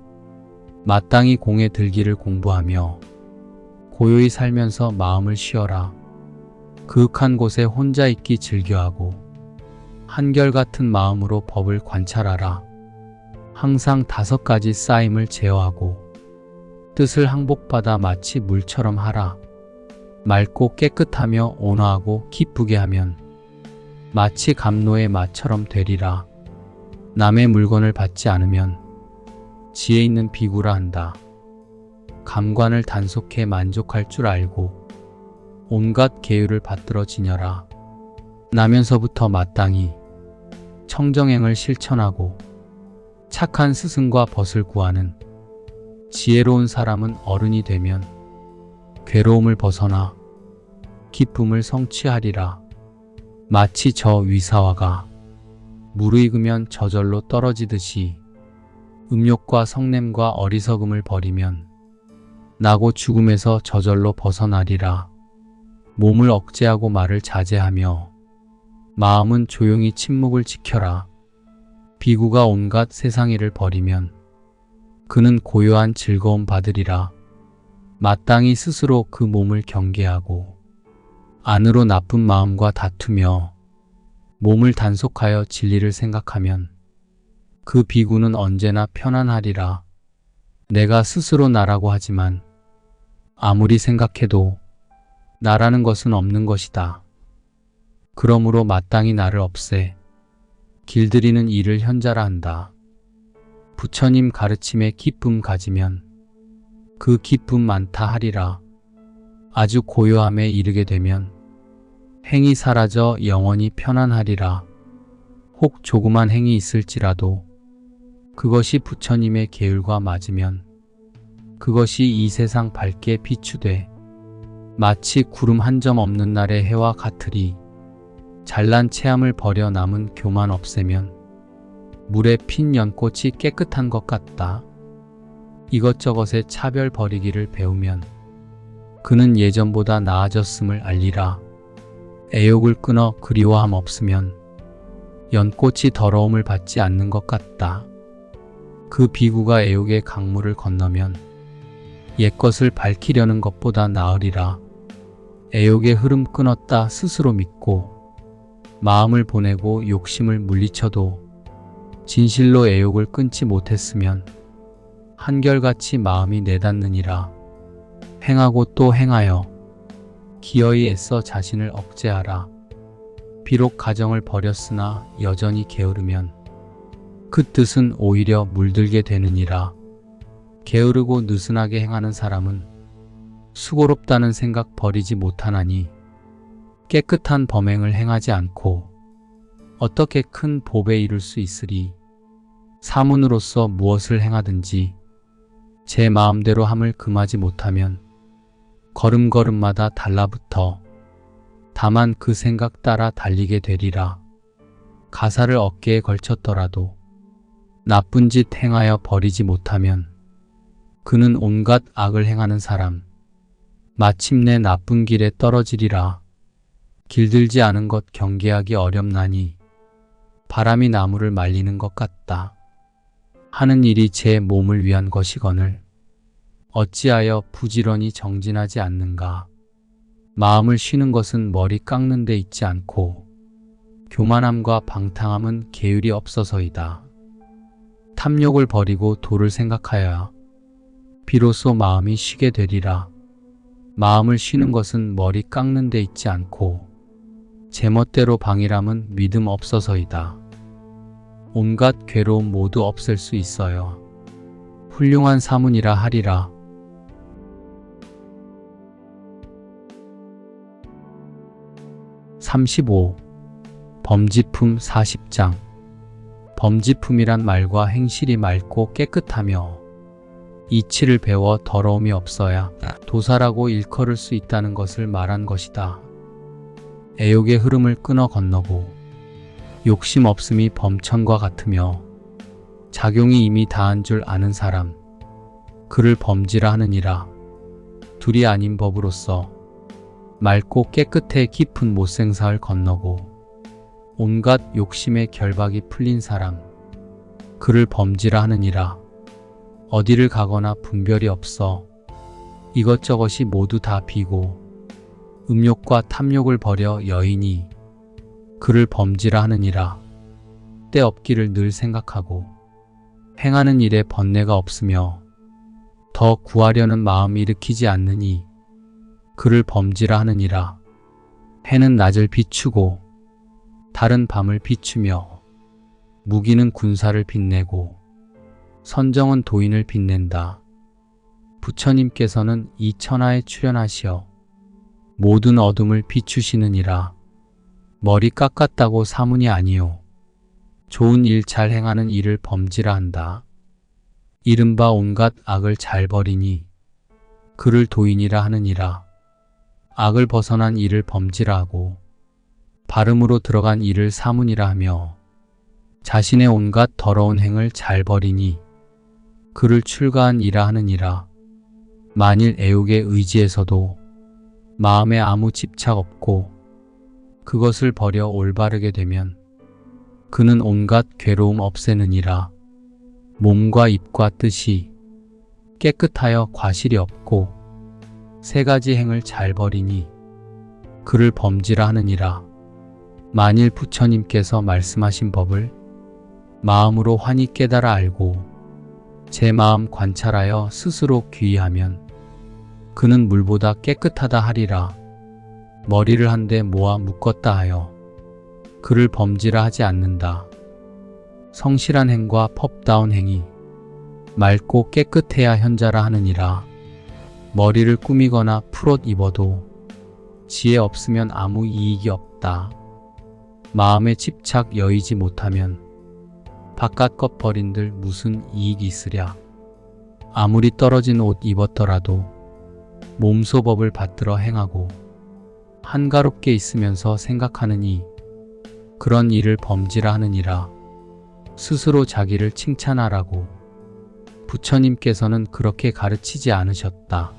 마땅히 공에 들기를 공부하며 고요히 살면서 마음을 쉬어라. 그윽한 곳에 혼자 있기 즐겨하고 한결같은 마음으로 법을 관찰하라. 항상 5가지 쌓임을 제어하고 뜻을 항복받아 마치 물처럼 하라. 맑고 깨끗하며 온화하고 기쁘게 하면 마치 감로의 마처럼 되리라. 남의 물건을 받지 않으면 지혜 있는 비구라 한다. 감관을 단속해 만족할 줄 알고 온갖 계율을 받들어 지녀라. 나면서부터 마땅히 청정행을 실천하고 착한 스승과 벗을 구하는 지혜로운 사람은 어른이 되면 괴로움을 벗어나 기쁨을 성취하리라. 마치 저 위사화가 무르익으면 저절로 떨어지듯이 음욕과 성냄과 어리석음을 버리면 나고 죽음에서 저절로 벗어나리라. 몸을 억제하고 말을 자제하며 마음은 조용히 침묵을 지켜라. 비구가 온갖 세상 일을 버리면 그는 고요한 즐거움 받으리라. 마땅히 스스로 그 몸을 경계하고 안으로 나쁜 마음과 다투며 몸을 단속하여 진리를 생각하면 그 비구는 언제나 편안하리라. 내가 스스로 나라고 하지만 아무리 생각해도 나라는 것은 없는 것이다. 그러므로 마땅히 나를 없애 길들이는 일을 현자라 한다. 부처님 가르침에 기쁨 가지면 그 기쁨 많다 하리라. 아주 고요함에 이르게 되면 행이 사라져 영원히 편안하리라. 혹 조그만 행이 있을지라도 그것이 부처님의 계율과 맞으면 그것이 이 세상 밝게 비추되 마치 구름 한 점 없는 날의 해와 같으리. 잘난 체함을 버려 남은 교만 없애면 물에 핀 연꽃이 깨끗한 것 같다. 이것저것의 차별 버리기를 배우면 그는 예전보다 나아졌음을 알리라. 애욕을 끊어 그리워함 없으면 연꽃이 더러움을 받지 않는 것 같다. 그 비구가 애욕의 강물을 건너면 옛것을 밝히려는 것보다 나으리라. 애욕의 흐름 끊었다 스스로 믿고 마음을 보내고 욕심을 물리쳐도 진실로 애욕을 끊지 못했으면 한결같이 마음이 내닫느니라. 행하고 또 행하여 기어이 애써 자신을 억제하라. 비록 가정을 버렸으나 여전히 게으르면 그 뜻은 오히려 물들게 되느니라. 게으르고 느슨하게 행하는 사람은 수고롭다는 생각 버리지 못하나니 깨끗한 범행을 행하지 않고 어떻게 큰 법에 이를 수 있으리. 사문으로서 무엇을 행하든지 제 마음대로 함을 금하지 못하면 걸음걸음마다 달라붙어 다만 그 생각 따라 달리게 되리라. 가사를 어깨에 걸쳤더라도 나쁜 짓 행하여 버리지 못하면 그는 온갖 악을 행하는 사람, 마침내 나쁜 길에 떨어지리라. 길들지 않은 것 경계하기 어렵나니 바람이 나무를 말리는 것 같다. 하는 일이 제 몸을 위한 것이거늘 어찌하여 부지런히 정진하지 않는가. 마음을 쉬는 것은 머리 깎는 데 있지 않고 교만함과 방탕함은 계율이 없어서이다. 탐욕을 버리고 도를 생각하여야 비로소 마음이 쉬게 되리라. 마음을 쉬는 것은 머리 깎는 데 있지 않고 제멋대로 방일함은 믿음 없어서이다. 온갖 괴로움 모두 없앨 수 있어요. 훌륭한 사문이라 하리라. 35. 범지품 40장. 범지품이란 말과 행실이 맑고 깨끗하며 이치를 배워 더러움이 없어야 도사라고 일컬을 수 있다는 것을 말한 것이다. 애욕의 흐름을 끊어 건너고 욕심 없음이 범천과 같으며 작용이 이미 다한 줄 아는 사람, 그를 범지라 하느니라. 둘이 아닌 법으로서 맑고 깨끗해 깊은 못생사를 건너고 온갖 욕심의 결박이 풀린 사람, 그를 범지라 하느니라. 어디를 가거나 분별이 없어 이것저것이 모두 다 비고 음욕과 탐욕을 버려 여인이 그를 범지라 하느니라. 때 없기를 늘 생각하고 행하는 일에 번뇌가 없으며 더 구하려는 마음 일으키지 않느니 그를 범지라 하느니라. 해는 낮을 비추고 달은 밤을 비추며 무기는 군사를 빛내고 선정은 도인을 빛낸다. 부처님께서는 이 천하에 출현하시어 모든 어둠을 비추시느니라. 머리 깎았다고 사문이 아니요 좋은 일 잘 행하는 일을 범지라 한다. 이른바 온갖 악을 잘 버리니 그를 도인이라 하느니라. 악을 벗어난 일을 범지라 하고 발음으로 들어간 일을 사문이라 하며 자신의 온갖 더러운 행을 잘 버리니 그를 출가한 이라 하느니라. 만일 애욕에 의지해서도 마음에 아무 집착 없고 그것을 버려 올바르게 되면 그는 온갖 괴로움 없애느니라. 몸과 입과 뜻이 깨끗하여 과실이 없고 세 가지 행을 잘 버리니 그를 범지라 하느니라. 만일 부처님께서 말씀하신 법을 마음으로 환히 깨달아 알고 제 마음 관찰하여 스스로 귀의하면 그는 물보다 깨끗하다 하리라. 머리를 한데 모아 묶었다 하여 그를 범지라 하지 않는다. 성실한 행과 법다운 행이 맑고 깨끗해야 현자라 하느니라. 머리를 꾸미거나 풀옷 입어도 지혜 없으면 아무 이익이 없다. 마음에 집착 여의지 못하면 바깥 것 버린들 무슨 이익이 있으랴. 아무리 떨어진 옷 입었더라도 몸소법을 받들어 행하고 한가롭게 있으면서 생각하느니 그런 일을 범지라 하느니라. 스스로 자기를 칭찬하라고 부처님께서는 그렇게 가르치지 않으셨다.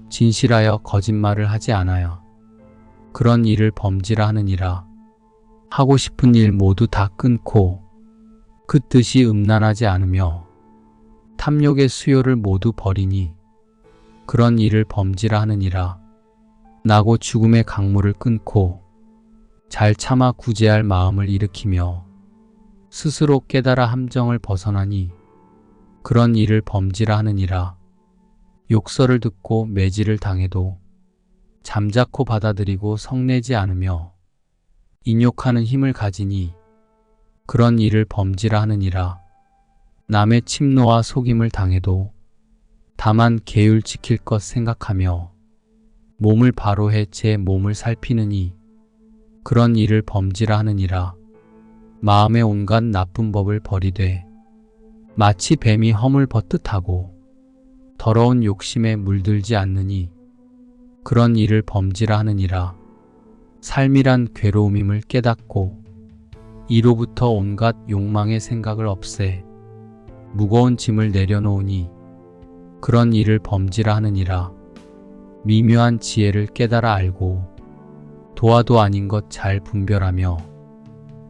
진실하여 거짓말을 하지 않아요. 그런 일을 범지라 하느니라. 하고 싶은 일 모두 다 끊고 그 뜻이 음란하지 않으며 탐욕의 수요를 모두 버리니 그런 일을 범지라 하느니라. 나고 죽음의 강물을 끊고 잘 참아 구제할 마음을 일으키며 스스로 깨달아 함정을 벗어나니 그런 일을 범지라 하느니라. 욕설을 듣고 매질을 당해도 잠자코 받아들이고 성내지 않으며 인욕하는 힘을 가지니 그런 일을 범지라 하느니라. 남의 침노와 속임을 당해도 다만 계율 지킬 것 생각하며 몸을 바로 해 제 몸을 살피느니 그런 일을 범지라 하느니라. 마음의 온갖 나쁜 법을 버리되 마치 뱀이 허물 벗듯하고 더러운 욕심에 물들지 않느니 그런 일을 범지라 하느니라. 삶이란 괴로움임을 깨닫고 이로부터 온갖 욕망의 생각을 없애 무거운 짐을 내려놓으니 그런 일을 범지라 하느니라. 미묘한 지혜를 깨달아 알고 도화도 아닌 것 잘 분별하며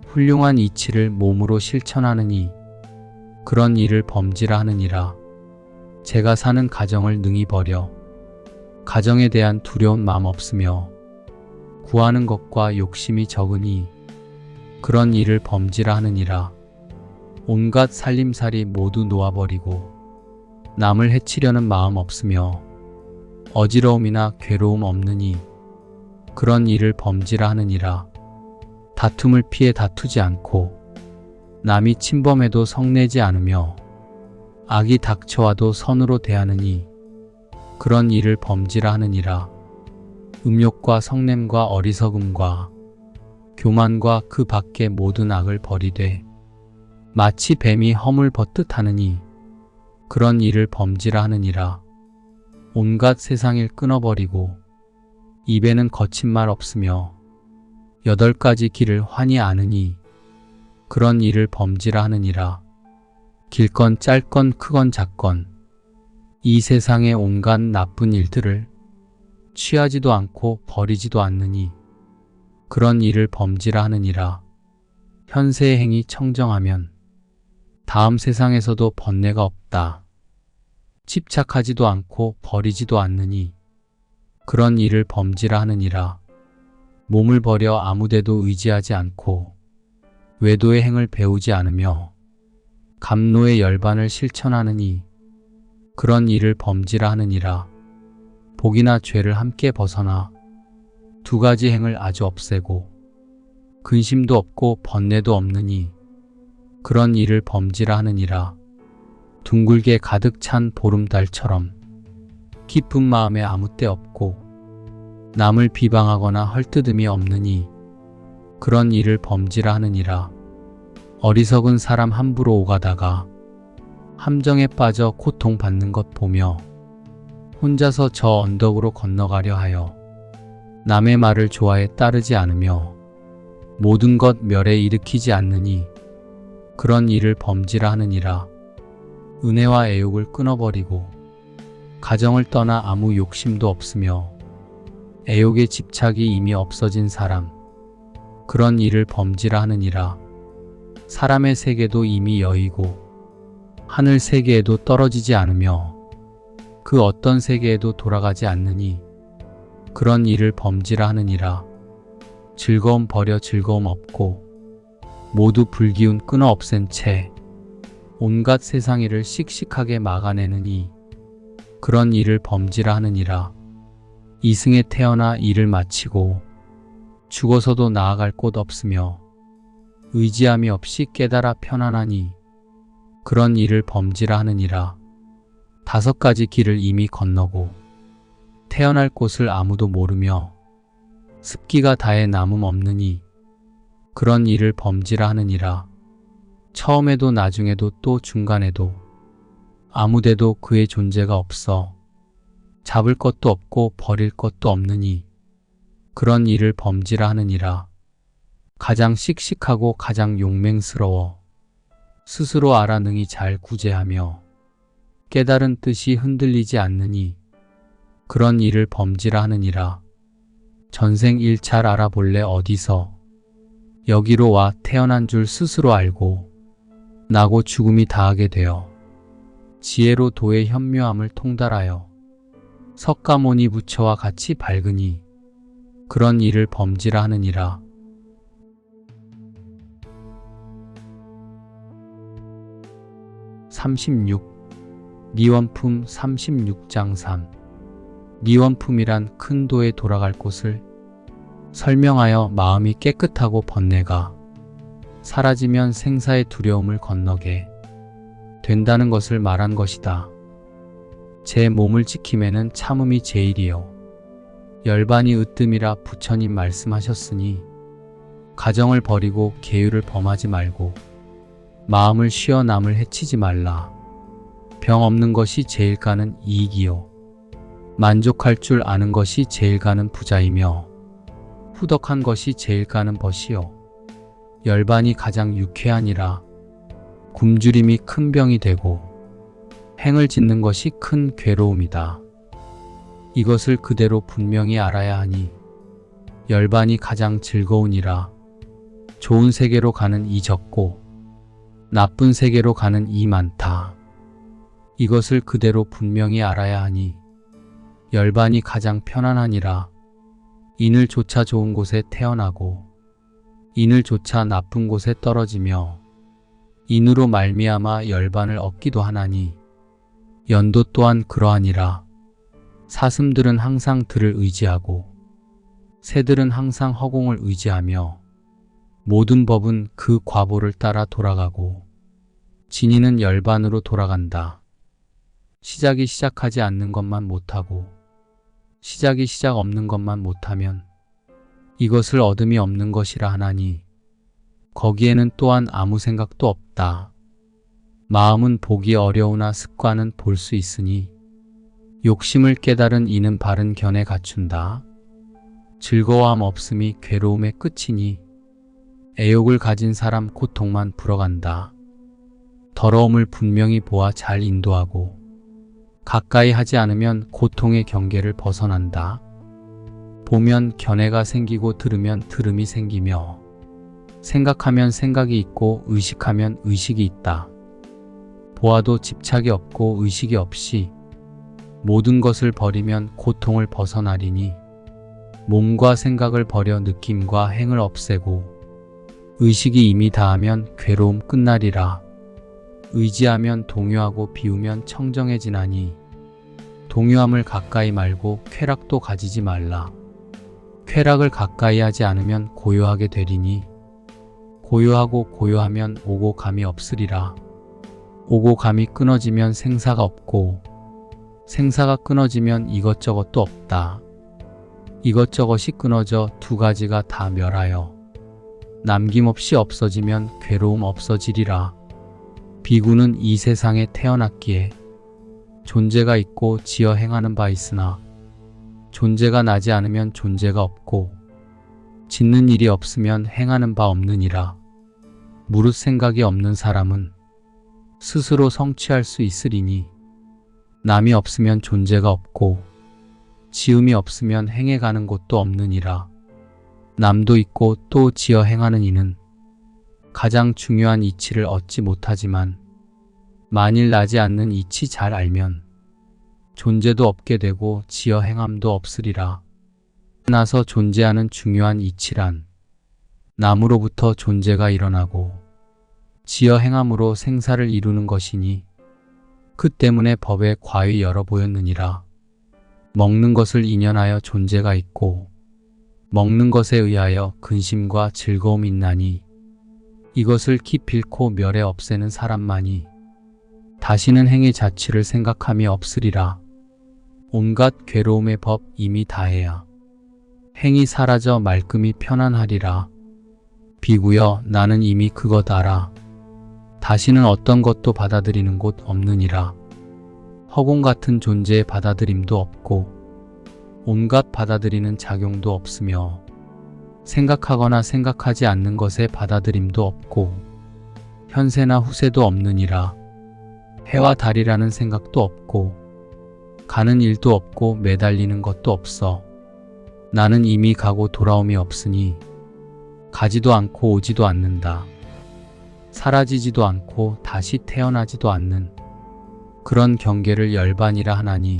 훌륭한 이치를 몸으로 실천하느니 그런 일을 범지라 하느니라. 제가 사는 가정을 능히 버려 가정에 대한 두려운 마음 없으며 구하는 것과 욕심이 적으니 그런 일을 범지라 하느니라. 온갖 살림살이 모두 놓아버리고 남을 해치려는 마음 없으며 어지러움이나 괴로움 없느니 그런 일을 범지라 하느니라. 다툼을 피해 다투지 않고 남이 침범해도 성내지 않으며 악이 닥쳐와도 선으로 대하느니 그런 일을 범지라 하느니라. 음욕과 성냄과 어리석음과 교만과 그 밖의 모든 악을 버리되 마치 뱀이 허물 벗듯 하느니 그런 일을 범지라 하느니라. 온갖 세상일 끊어버리고 입에는 거친 말 없으며 8가지 길을 환히 아느니 그런 일을 범지라 하느니라. 길건 짧건 크건 작건 이 세상의 온갖 나쁜 일들을 취하지도 않고 버리지도 않느니 그런 일을 범지라 하느니라. 현세의 행위 청정하면 다음 세상에서도 번뇌가 없다. 집착하지도 않고 버리지도 않느니 그런 일을 범지라 하느니라. 몸을 버려 아무데도 의지하지 않고 외도의 행을 배우지 않으며 감노의 열반을 실천하느니 그런 일을 범지라 하느니라. 복이나 죄를 함께 벗어나 2가지 행을 아주 없애고 근심도 없고 번뇌도 없느니 그런 일을 범지라 하느니라. 둥글게 가득 찬 보름달처럼 기쁜 마음에 아무 때 없고 남을 비방하거나 헐뜯음이 없느니 그런 일을 범지라 하느니라. 어리석은 사람 함부로 오가다가 함정에 빠져 고통받는 것 보며 혼자서 저 언덕으로 건너가려 하여 남의 말을 좋아해 따르지 않으며 모든 것 멸에 일으키지 않느니 그런 일을 범지라 하느니라. 은혜와 애욕을 끊어버리고 가정을 떠나 아무 욕심도 없으며 애욕의 집착이 이미 없어진 사람 그런 일을 범지라 하느니라. 사람의 세계도 이미 여의고 하늘 세계에도 떨어지지 않으며 그 어떤 세계에도 돌아가지 않느니 그런 일을 범지라 하느니라. 즐거움 버려 즐거움 없고 모두 불기운 끊어 없앤 채 온갖 세상 일을 씩씩하게 막아내느니 그런 일을 범지라 하느니라. 이승에 태어나 일을 마치고 죽어서도 나아갈 곳 없으며 의지함이 없이 깨달아 편안하니 그런 일을 범지라 하느니라. 5가지 길을 이미 건너고 태어날 곳을 아무도 모르며 습기가 다해 남음 없느니 그런 일을 범지라 하느니라. 처음에도 나중에도 또 중간에도 아무데도 그의 존재가 없어 잡을 것도 없고 버릴 것도 없느니 그런 일을 범지라 하느니라. 가장 씩씩하고 가장 용맹스러워 스스로 알아 능히 잘 구제하며 깨달은 뜻이 흔들리지 않느니 그런 일을 범지라 하느니라. 전생 일 잘 알아볼래 어디서 여기로 와 태어난 줄 스스로 알고 나고 죽음이 다하게 되어 지혜로 도의 현묘함을 통달하여 석가모니 부처와 같이 밝으니 그런 일을 범지라 하느니라. 36. 미원품 36장 3. 미원품이란 큰 도에 돌아갈 곳을 설명하여 마음이 깨끗하고 번뇌가 사라지면 생사의 두려움을 건너게 된다는 것을 말한 것이다. 제 몸을 지킴에는 참음이 제일이요 열반이 으뜸이라 부처님 말씀하셨으니 가정을 버리고 계율을 범하지 말고 마음을 쉬어 남을 해치지 말라. 병 없는 것이 제일 가는 이익이요 만족할 줄 아는 것이 제일 가는 부자이며 후덕한 것이 제일 가는 벗이요 열반이 가장 유쾌하니라. 굶주림이 큰 병이 되고 행을 짓는 것이 큰 괴로움이다. 이것을 그대로 분명히 알아야 하니 열반이 가장 즐거우니라. 좋은 세계로 가는 이 적고 나쁜 세계로 가는 이 많다. 이것을 그대로 분명히 알아야 하니 열반이 가장 편안하니라. 인을 조차 좋은 곳에 태어나고 인을 조차 나쁜 곳에 떨어지며 인으로 말미암아 열반을 얻기도 하나니 연도 또한 그러하니라. 사슴들은 항상 들을 의지하고 새들은 항상 허공을 의지하며 모든 법은 그 과보를 따라 돌아가고 진이는 열반으로 돌아간다. 시작이 시작하지 않는 것만 못하고 시작이 시작 없는 것만 못하면 이것을 얻음이 없는 것이라 하나니 거기에는 또한 아무 생각도 없다. 마음은 보기 어려우나 습관은 볼 수 있으니 욕심을 깨달은 이는 바른 견에 갖춘다. 즐거워함 없음이 괴로움의 끝이니 애욕을 가진 사람 고통만 불어간다. 더러움을 분명히 보아 잘 인도하고 가까이 하지 않으면 고통의 경계를 벗어난다. 보면 견해가 생기고 들으면 들음이 생기며 생각하면 생각이 있고 의식하면 의식이 있다. 보아도 집착이 없고 의식이 없이 모든 것을 버리면 고통을 벗어나리니 몸과 생각을 버려 느낌과 행을 없애고 의식이 이미 다하면 괴로움 끝나리라. 의지하면 동요하고 비우면 청정해지나니 동요함을 가까이 말고 쾌락도 가지지 말라. 쾌락을 가까이 하지 않으면 고요하게 되리니 고요하고 고요하면 오고 감이 없으리라. 오고 감이 끊어지면 생사가 없고 생사가 끊어지면 이것저것도 없다. 이것저것이 끊어져 두 가지가 다 멸하여 남김없이 없어지면 괴로움 없어지리라. 비구는 이 세상에 태어났기에 존재가 있고 지어 행하는 바 있으나 존재가 나지 않으면 존재가 없고 짓는 일이 없으면 행하는 바 없느니라. 무릇 생각이 없는 사람은 스스로 성취할 수 있으리니 남이 없으면 존재가 없고 지음이 없으면 행해가는 곳도 없느니라. 남도 있고 또 지어 행하는 이는 가장 중요한 이치를 얻지 못하지만 만일 나지 않는 이치 잘 알면 존재도 없게 되고 지어 행함도 없으리라. 나서 존재하는 중요한 이치란 남으로부터 존재가 일어나고 지어 행함으로 생사를 이루는 것이니 그 때문에 법에 과히 열어 보였느니라. 먹는 것을 인연하여 존재가 있고 먹는 것에 의하여 근심과 즐거움이 있나니 이것을 기필코 멸해 없애는 사람만이 다시는 행의 자취를 생각함이 없으리라. 온갖 괴로움의 법 이미 다해야 행이 사라져 말끔히 편안하리라. 비구여 나는 이미 그것 알아. 다시는 어떤 것도 받아들이는 곳 없느니라. 허공 같은 존재의 받아들임도 없고 온갖 받아들이는 작용도 없으며 생각하거나 생각하지 않는 것의 받아들임도 없고 현세나 후세도 없느니라. 해와 달이라는 생각도 없고 가는 일도 없고 매달리는 것도 없어. 나는 이미 가고 돌아옴이 없으니 가지도 않고 오지도 않는다. 사라지지도 않고 다시 태어나지도 않는 그런 경계를 열반이라 하나니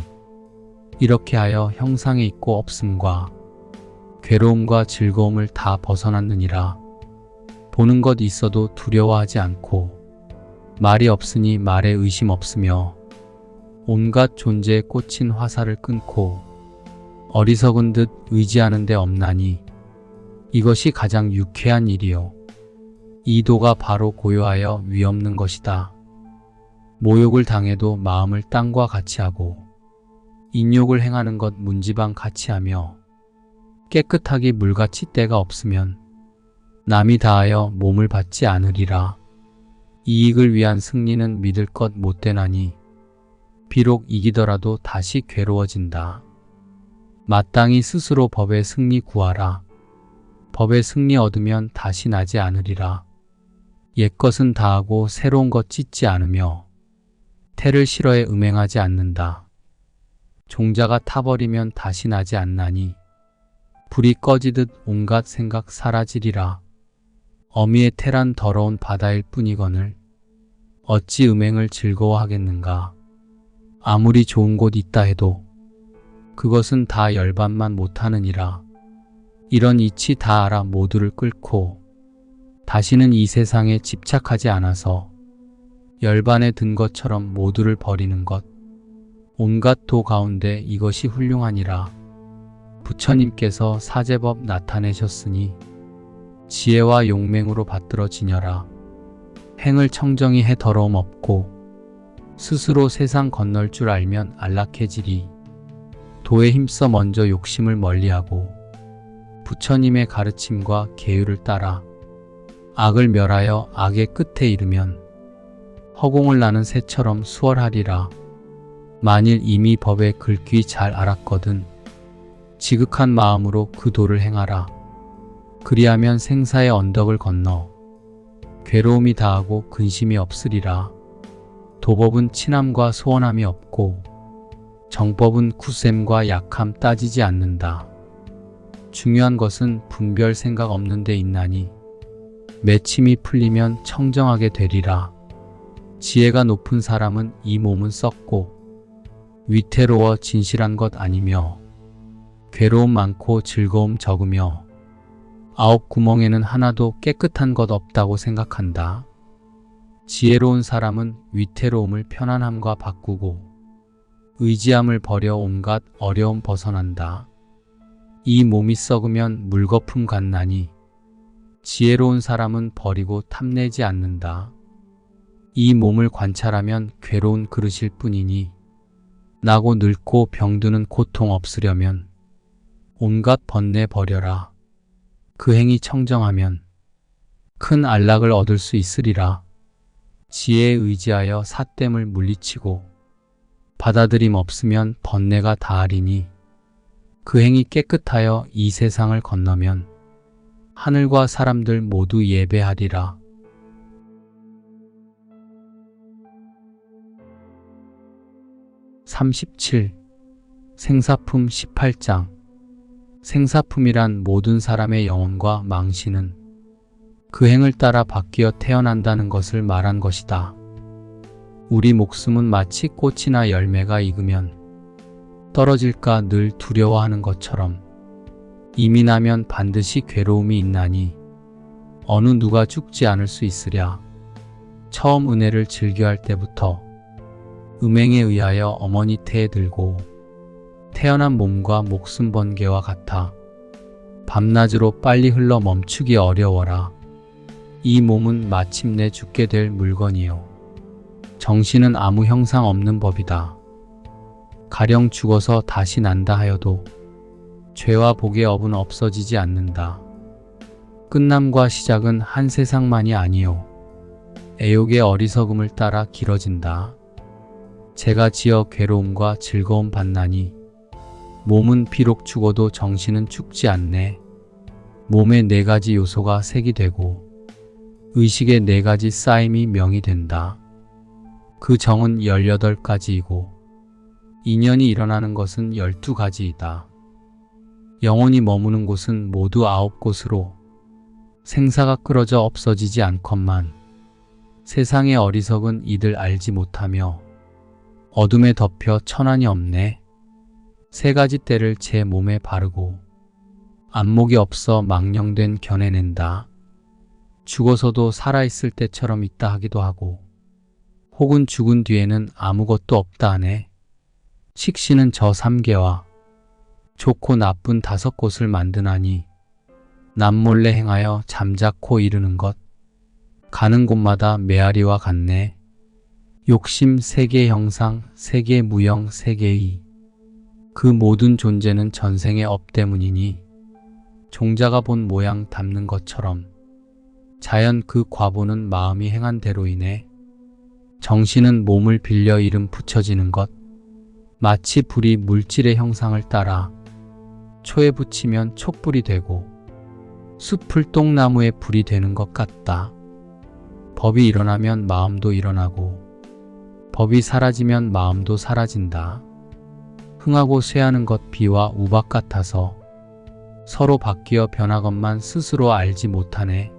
이렇게 하여 형상에 있고 없음과 괴로움과 즐거움을 다 벗어났느니라. 보는 것 있어도 두려워하지 않고 말이 없으니 말에 의심 없으며 온갖 존재에 꽂힌 화살을 끊고 어리석은 듯 의지하는 데 없나니 이것이 가장 유쾌한 일이요. 이 도가 바로 고요하여 위없는 것이다. 모욕을 당해도 마음을 땅과 같이 하고 인욕을 행하는 것 문지방 같이 하며 깨끗하기 물같이 때가 없으면 남이 다하여 몸을 받지 않으리라. 이익을 위한 승리는 믿을 것 못되나니 비록 이기더라도 다시 괴로워진다. 마땅히 스스로 법의 승리 구하라. 법의 승리 얻으면 다시 나지 않으리라. 옛것은 다하고 새로운 것 짓지 않으며 태를 싫어해 음행하지 않는다. 종자가 타버리면 다시 나지 않나니 불이 꺼지듯 온갖 생각 사라지리라. 어미의 태란 더러운 바다일 뿐이거늘 어찌 음행을 즐거워하겠는가. 아무리 좋은 곳 있다 해도 그것은 다 열반만 못하느니라. 이런 이치 다 알아 모두를 끌고 다시는 이 세상에 집착하지 않아서 열반에 든 것처럼 모두를 버리는 것. 온갖 도 가운데 이것이 훌륭하니라. 부처님께서 사제법 나타내셨으니 지혜와 용맹으로 받들어 지녀라. 행을 청정히 해 더러움 없고 스스로 세상 건널 줄 알면 안락해지리. 도에 힘써 먼저 욕심을 멀리하고 부처님의 가르침과 계율을 따라 악을 멸하여 악의 끝에 이르면 허공을 나는 새처럼 수월하리라. 만일 이미 법의 글귀 잘 알았거든 지극한 마음으로 그 도를 행하라. 그리하면 생사의 언덕을 건너 괴로움이 다하고 근심이 없으리라. 도법은 친함과 소원함이 없고 정법은 굳셈과 약함 따지지 않는다. 중요한 것은 분별 생각 없는 데 있나니 맺힘이 풀리면 청정하게 되리라. 지혜가 높은 사람은 이 몸은 썩고 위태로워 진실한 것 아니며 괴로움 많고 즐거움 적으며 아홉 구멍에는 하나도 깨끗한 것 없다고 생각한다. 지혜로운 사람은 위태로움을 편안함과 바꾸고 의지함을 버려 온갖 어려움 벗어난다. 이 몸이 썩으면 물거품 같나니 지혜로운 사람은 버리고 탐내지 않는다. 이 몸을 관찰하면 괴로운 그릇일 뿐이니 나고 늙고 병드는 고통 없으려면 온갖 번뇌 버려라. 그 행이 청정하면 큰 안락을 얻을 수 있으리라. 지혜에 의지하여 사땜을 물리치고 받아들임 없으면 번뇌가 다하리니 그 행이 깨끗하여 이 세상을 건너면 하늘과 사람들 모두 예배하리라. (37) 생사품 18장 생사품이란 모든 사람의 영혼과 망신은 그 행을 따라 바뀌어 태어난다는 것을 말한 것이다. 우리 목숨은 마치 꽃이나 열매가 익으면 떨어질까 늘 두려워하는 것처럼 이미 나면 반드시 괴로움이 있나니 어느 누가 죽지 않을 수 있으랴. 처음 은혜를 즐겨할 때부터 음행에 의하여 어머니 태에 들고 태어난 몸과 목숨 번개와 같아 밤낮으로 빨리 흘러 멈추기 어려워라. 이 몸은 마침내 죽게 될 물건이요. 정신은 아무 형상 없는 법이다. 가령 죽어서 다시 난다 하여도 죄와 복의 업은 없어지지 않는다. 끝남과 시작은 한 세상만이 아니요 애욕의 어리석음을 따라 길어진다. 죄가 지어 괴로움과 즐거움 받나니 몸은 비록 죽어도 정신은 죽지 않네. 몸의 네 가지 요소가 색이 되고 의식의 네 가지 쌓임이 명이 된다. 그 정은 18가지이고 인연이 일어나는 것은 12가지이다. 영혼이 머무는 곳은 모두 9곳으로 생사가 끌어져 없어지지 않건만 세상의 어리석은 이들 알지 못하며 어둠에 덮여 천안이 없네. 3가지 때를 제 몸에 바르고 안목이 없어 망령된 겨내낸다. 죽어서도 살아있을 때처럼 있다 하기도 하고 혹은 죽은 뒤에는 아무것도 없다 하네. 식신은 저 3개와 좋고 나쁜 5곳을 만드나니 남몰래 행하여 잠자코 이르는 것 가는 곳마다 메아리와 같네. 욕심 세계의 형상, 세계의 무형, 세계의 그 모든 존재는 전생의 업 때문이니 종자가 본 모양 담는 것처럼 자연 그 과보는 마음이 행한 대로이네. 정신은 몸을 빌려 이름 붙여지는 것 마치 불이 물질의 형상을 따라 초에 붙이면 촛불이 되고 숲을 똥나무에 불이 되는 것 같다. 법이 일어나면 마음도 일어나고 법이 사라지면 마음도 사라진다. 흥하고 쇠하는 것 비와 우박 같아서 서로 바뀌어 변하건만 스스로 알지 못하네.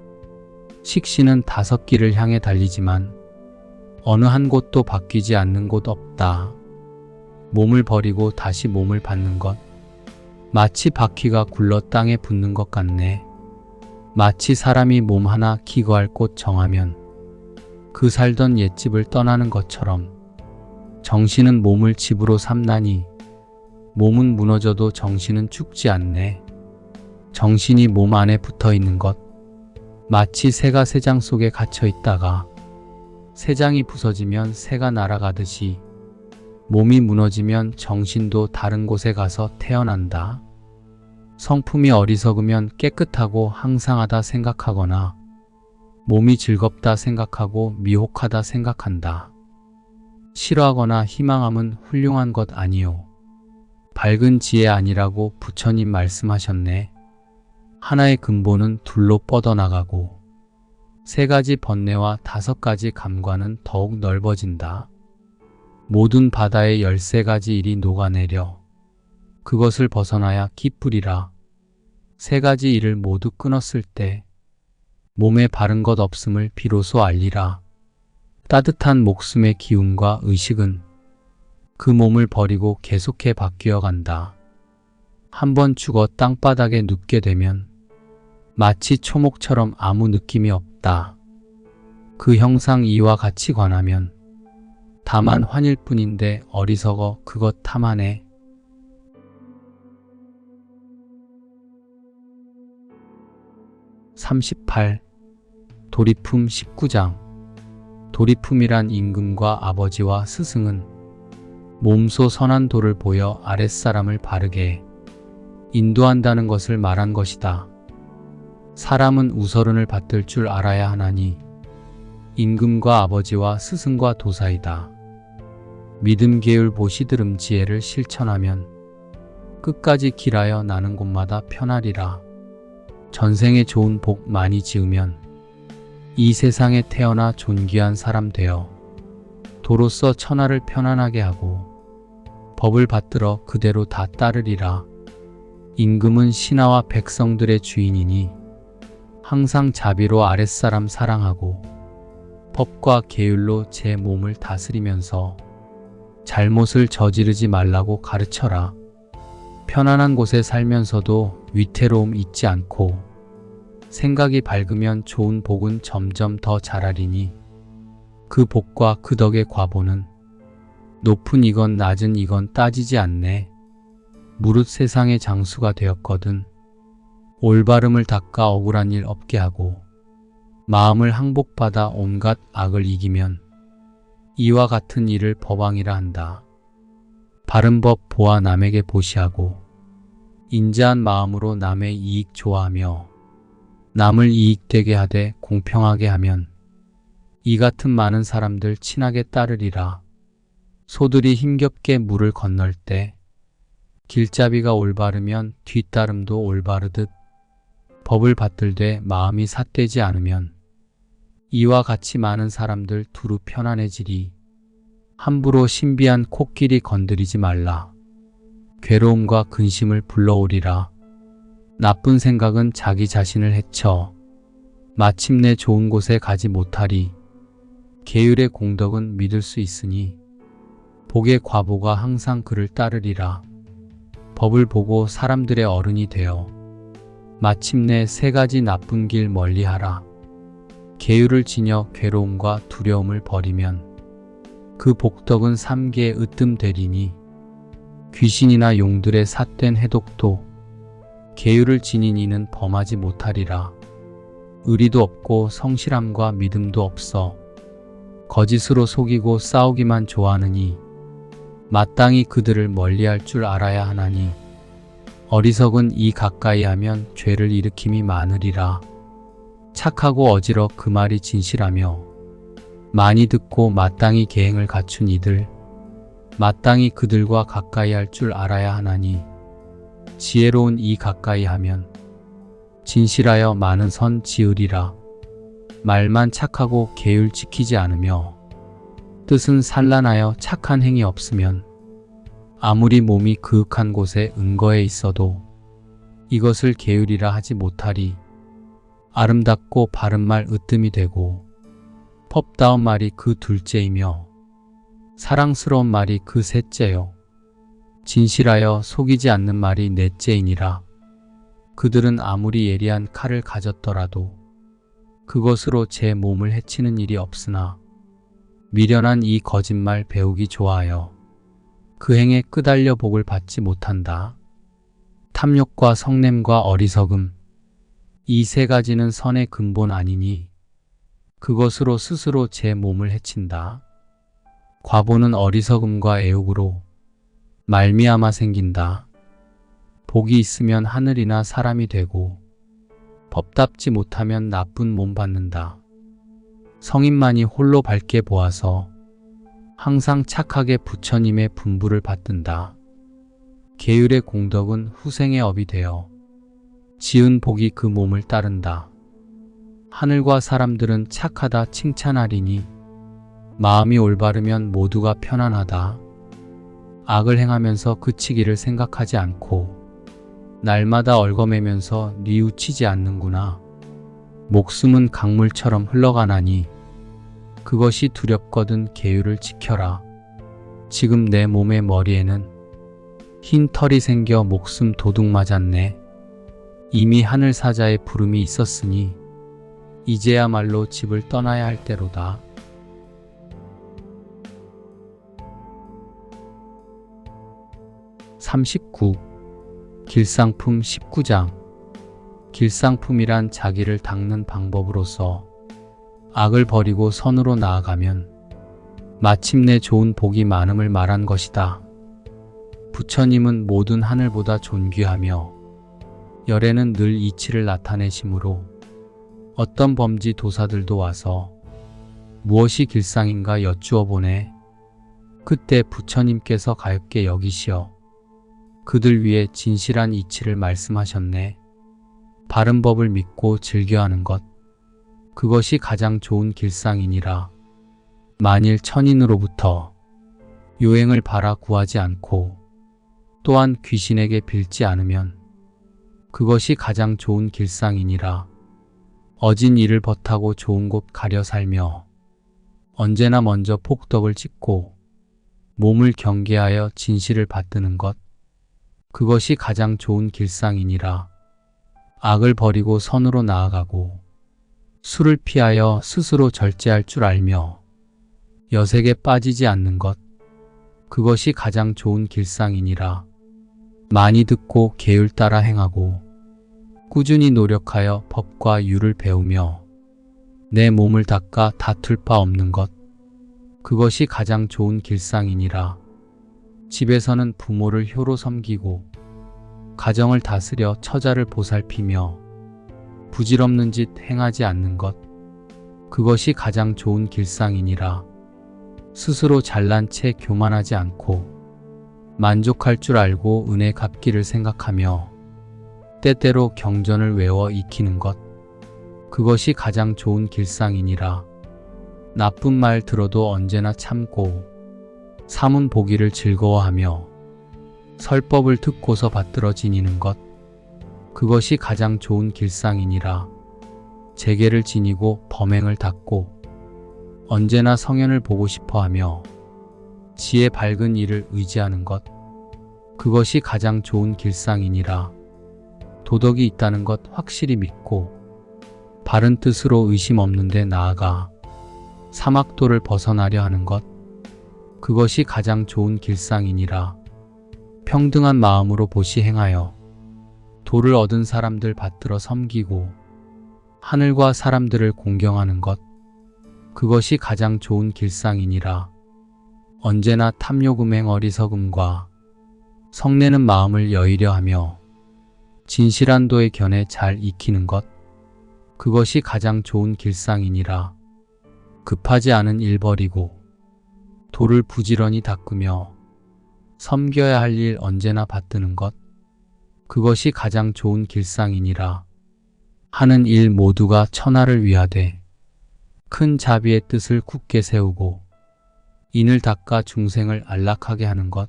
식신은 5길을 향해 달리지만 어느 한 곳도 바뀌지 않는 곳 없다. 몸을 버리고 다시 몸을 받는 것 마치 바퀴가 굴러 땅에 붙는 것 같네. 마치 사람이 몸 하나 기거할 곳 정하면 그 살던 옛집을 떠나는 것처럼 정신은 몸을 집으로 삼나니 몸은 무너져도 정신은 죽지 않네. 정신이 몸 안에 붙어 있는 것 마치 새가 새장 속에 갇혀 있다가 새장이 부서지면 새가 날아가듯이 몸이 무너지면 정신도 다른 곳에 가서 태어난다. 성품이 어리석으면 깨끗하고 항상하다 생각하거나 몸이 즐겁다 생각하고 미혹하다 생각한다. 싫어하거나 희망함은 훌륭한 것 아니요 밝은 지혜 아니라고 부처님 말씀하셨네. 하나의 근본은 둘로 뻗어나가고 3가지 번뇌와 5가지 감관은 더욱 넓어진다. 모든 바다의 13가지 일이 녹아내려 그것을 벗어나야 기쁘리라. 3가지 일을 모두 끊었을 때 몸에 바른 것 없음을 비로소 알리라. 따뜻한 목숨의 기운과 의식은 그 몸을 버리고 계속해 바뀌어 간다. 한번 죽어 땅바닥에 눕게 되면 마치 초목처럼 아무 느낌이 없다. 그 형상 이와 같이 관하면 다만 환일 뿐인데 어리석어 그것 탐하네. 38. 도리품 19장. 도리품이란 임금과 아버지와 스승은 몸소 선한 도를 보여 아랫사람을 바르게 인도한다는 것을 말한 것이다. 사람은 우서른을 받들 줄 알아야 하나니 임금과 아버지와 스승과 도사이다. 믿음 계율 보시드름 지혜를 실천하면 끝까지 길하여 나는 곳마다 편하리라. 전생에 좋은 복 많이 지으면 이 세상에 태어나 존귀한 사람 되어 도로서 천하를 편안하게 하고 법을 받들어 그대로 다 따르리라. 임금은 신하와 백성들의 주인이니 항상 자비로 아랫사람 사랑하고 법과 계율로 제 몸을 다스리면서 잘못을 저지르지 말라고 가르쳐라. 편안한 곳에 살면서도 위태로움 잊지 않고 생각이 밝으면 좋은 복은 점점 더 자라리니 그 복과 그 덕의 과보는 높은 이건 낮은 이건 따지지 않네. 무릇 세상의 장수가 되었거든. 올바름을 닦아 억울한 일 없게 하고 마음을 항복받아 온갖 악을 이기면 이와 같은 일을 법왕이라 한다. 바른 법 보아 남에게 보시하고 인자한 마음으로 남의 이익 좋아하며 남을 이익되게 하되 공평하게 하면 이 같은 많은 사람들 친하게 따르리라. 소들이 힘겹게 물을 건널 때 길잡이가 올바르면 뒤따름도 올바르듯 법을 받들되 마음이 삿되지 않으면 이와 같이 많은 사람들 두루 편안해지리. 함부로 신비한 코끼리 건드리지 말라. 괴로움과 근심을 불러오리라. 나쁜 생각은 자기 자신을 해쳐 마침내 좋은 곳에 가지 못하리. 계율의 공덕은 믿을 수 있으니 복의 과보가 항상 그를 따르리라. 법을 보고 사람들의 어른이 되어 마침내 세 가지 나쁜 길 멀리하라. 계율을 지녀 괴로움과 두려움을 버리면 그 복덕은 삼계에 으뜸되리니 귀신이나 용들의 삿된 해독도 계율을 지닌 이는 범하지 못하리라. 의리도 없고 성실함과 믿음도 없어 거짓으로 속이고 싸우기만 좋아하느니 마땅히 그들을 멀리할 줄 알아야 하나니 어리석은 이 가까이 하면 죄를 일으킴이 많으리라. 착하고 어지러 그 말이 진실하며 많이 듣고 마땅히 계행을 갖춘 이들 마땅히 그들과 가까이 할 줄 알아야 하나니 지혜로운 이 가까이 하면 진실하여 많은 선 지으리라. 말만 착하고 계율 지키지 않으며 뜻은 산란하여 착한 행위 없으면 아무리 몸이 그윽한 곳에 은거해 있어도 이것을 계율이라 하지 못하리. 아름답고 바른 말 으뜸이 되고 법다운 말이 그 둘째이며 사랑스러운 말이 그 셋째요. 진실하여 속이지 않는 말이 넷째이니라. 그들은 아무리 예리한 칼을 가졌더라도 그것으로 제 몸을 해치는 일이 없으나 미련한 이 거짓말 배우기 좋아하여 그 행에 끄달려 복을 받지 못한다. 탐욕과 성냄과 어리석음 이 세 가지는 선의 근본 아니니 그것으로 스스로 제 몸을 해친다. 과보는 어리석음과 애욕으로 말미암아 생긴다. 복이 있으면 하늘이나 사람이 되고 법답지 못하면 나쁜 몸 받는다. 성인만이 홀로 밝게 보아서 항상 착하게 부처님의 분부를 받든다. 계율의 공덕은 후생의 업이 되어 지은 복이 그 몸을 따른다. 하늘과 사람들은 착하다 칭찬하리니 마음이 올바르면 모두가 편안하다. 악을 행하면서 그치기를 생각하지 않고 날마다 얽어매면서 뉘우치지 않는구나. 목숨은 강물처럼 흘러가나니 그것이 두렵거든 계율을 지켜라. 지금 내 몸의 머리에는 흰 털이 생겨 목숨 도둑 맞았네. 이미 하늘 사자의 부름이 있었으니 이제야말로 집을 떠나야 할 때로다. (39) 길상품 19장 길상품이란 자기를 닦는 방법으로서 악을 버리고 선으로 나아가면 마침내 좋은 복이 많음을 말한 것이다. 부처님은 모든 하늘보다 존귀하며 열에는 늘 이치를 나타내시므로 어떤 범지 도사들도 와서 무엇이 길상인가 여쭈어 보네. 그때 부처님께서 가엾게 여기시어 그들 위해 진실한 이치를 말씀하셨네. 바른 법을 믿고 즐겨하는 것, 그것이 가장 좋은 길상이니라. 만일 천인으로부터 요행을 바라 구하지 않고 또한 귀신에게 빌지 않으면 그것이 가장 좋은 길상이니라. 어진 일을 벗하고 좋은 곳 가려 살며 언제나 먼저 폭덕을 찍고 몸을 경계하여 진실을 받드는 것, 그것이 가장 좋은 길상이니라. 악을 버리고 선으로 나아가고 술을 피하여 스스로 절제할 줄 알며 여색에 빠지지 않는 것, 그것이 가장 좋은 길상이니라. 많이 듣고 계율 따라 행하고 꾸준히 노력하여 법과 유를 배우며 내 몸을 닦아 다툴 바 없는 것, 그것이 가장 좋은 길상이니라. 집에서는 부모를 효로 섬기고 가정을 다스려 처자를 보살피며 부질없는 짓 행하지 않는 것, 그것이 가장 좋은 길상이니라. 스스로 잘난 채 교만하지 않고 만족할 줄 알고 은혜 갚기를 생각하며 때때로 경전을 외워 익히는 것, 그것이 가장 좋은 길상이니라. 나쁜 말 들어도 언제나 참고 사문 보기를 즐거워하며 설법을 듣고서 받들어 지니는 것, 그것이 가장 좋은 길상이니라. 재계를 지니고 범행을 닦고 언제나 성현을 보고 싶어하며 지혜 밝은 이를 의지하는 것, 그것이 가장 좋은 길상이니라. 도덕이 있다는 것 확실히 믿고 바른 뜻으로 의심 없는 데 나아가 사막도를 벗어나려 하는 것, 그것이 가장 좋은 길상이니라. 평등한 마음으로 보시 행하여 도를 얻은 사람들 받들어 섬기고 하늘과 사람들을 공경하는 것, 그것이 가장 좋은 길상이니라. 언제나 탐욕음행 어리석음과 성내는 마음을 여의려 하며 진실한 도의 견해 잘 익히는 것, 그것이 가장 좋은 길상이니라. 급하지 않은 일 버리고 도를 부지런히 닦으며 섬겨야 할 일 언제나 받드는 것, 그것이 가장 좋은 길상이니라. 하는 일 모두가 천하를 위하되 큰 자비의 뜻을 굳게 세우고 인을 닦아 중생을 안락하게 하는 것,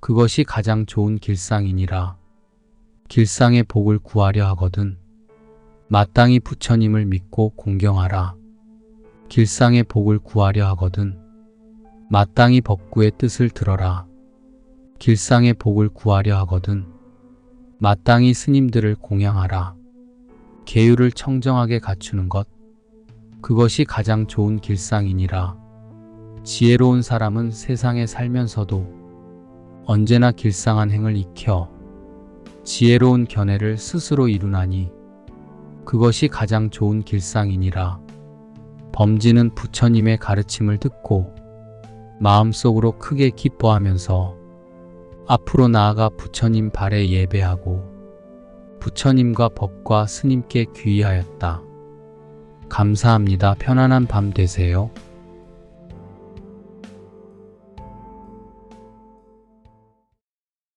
그것이 가장 좋은 길상이니라. 길상의 복을 구하려 하거든 마땅히 부처님을 믿고 공경하라. 길상의 복을 구하려 하거든 마땅히 법구의 뜻을 들어라. 길상의 복을 구하려 하거든 마땅히 스님들을 공양하라. 계율을 청정하게 갖추는 것, 그것이 가장 좋은 길상이니라. 지혜로운 사람은 세상에 살면서도 언제나 길상한 행을 익혀 지혜로운 견해를 스스로 이루나니 그것이 가장 좋은 길상이니라. 범지는 부처님의 가르침을 듣고 마음속으로 크게 기뻐하면서 앞으로 나아가 부처님 발에 예배하고 부처님과 법과 스님께 귀의하였다. 감사합니다. 편안한 밤 되세요.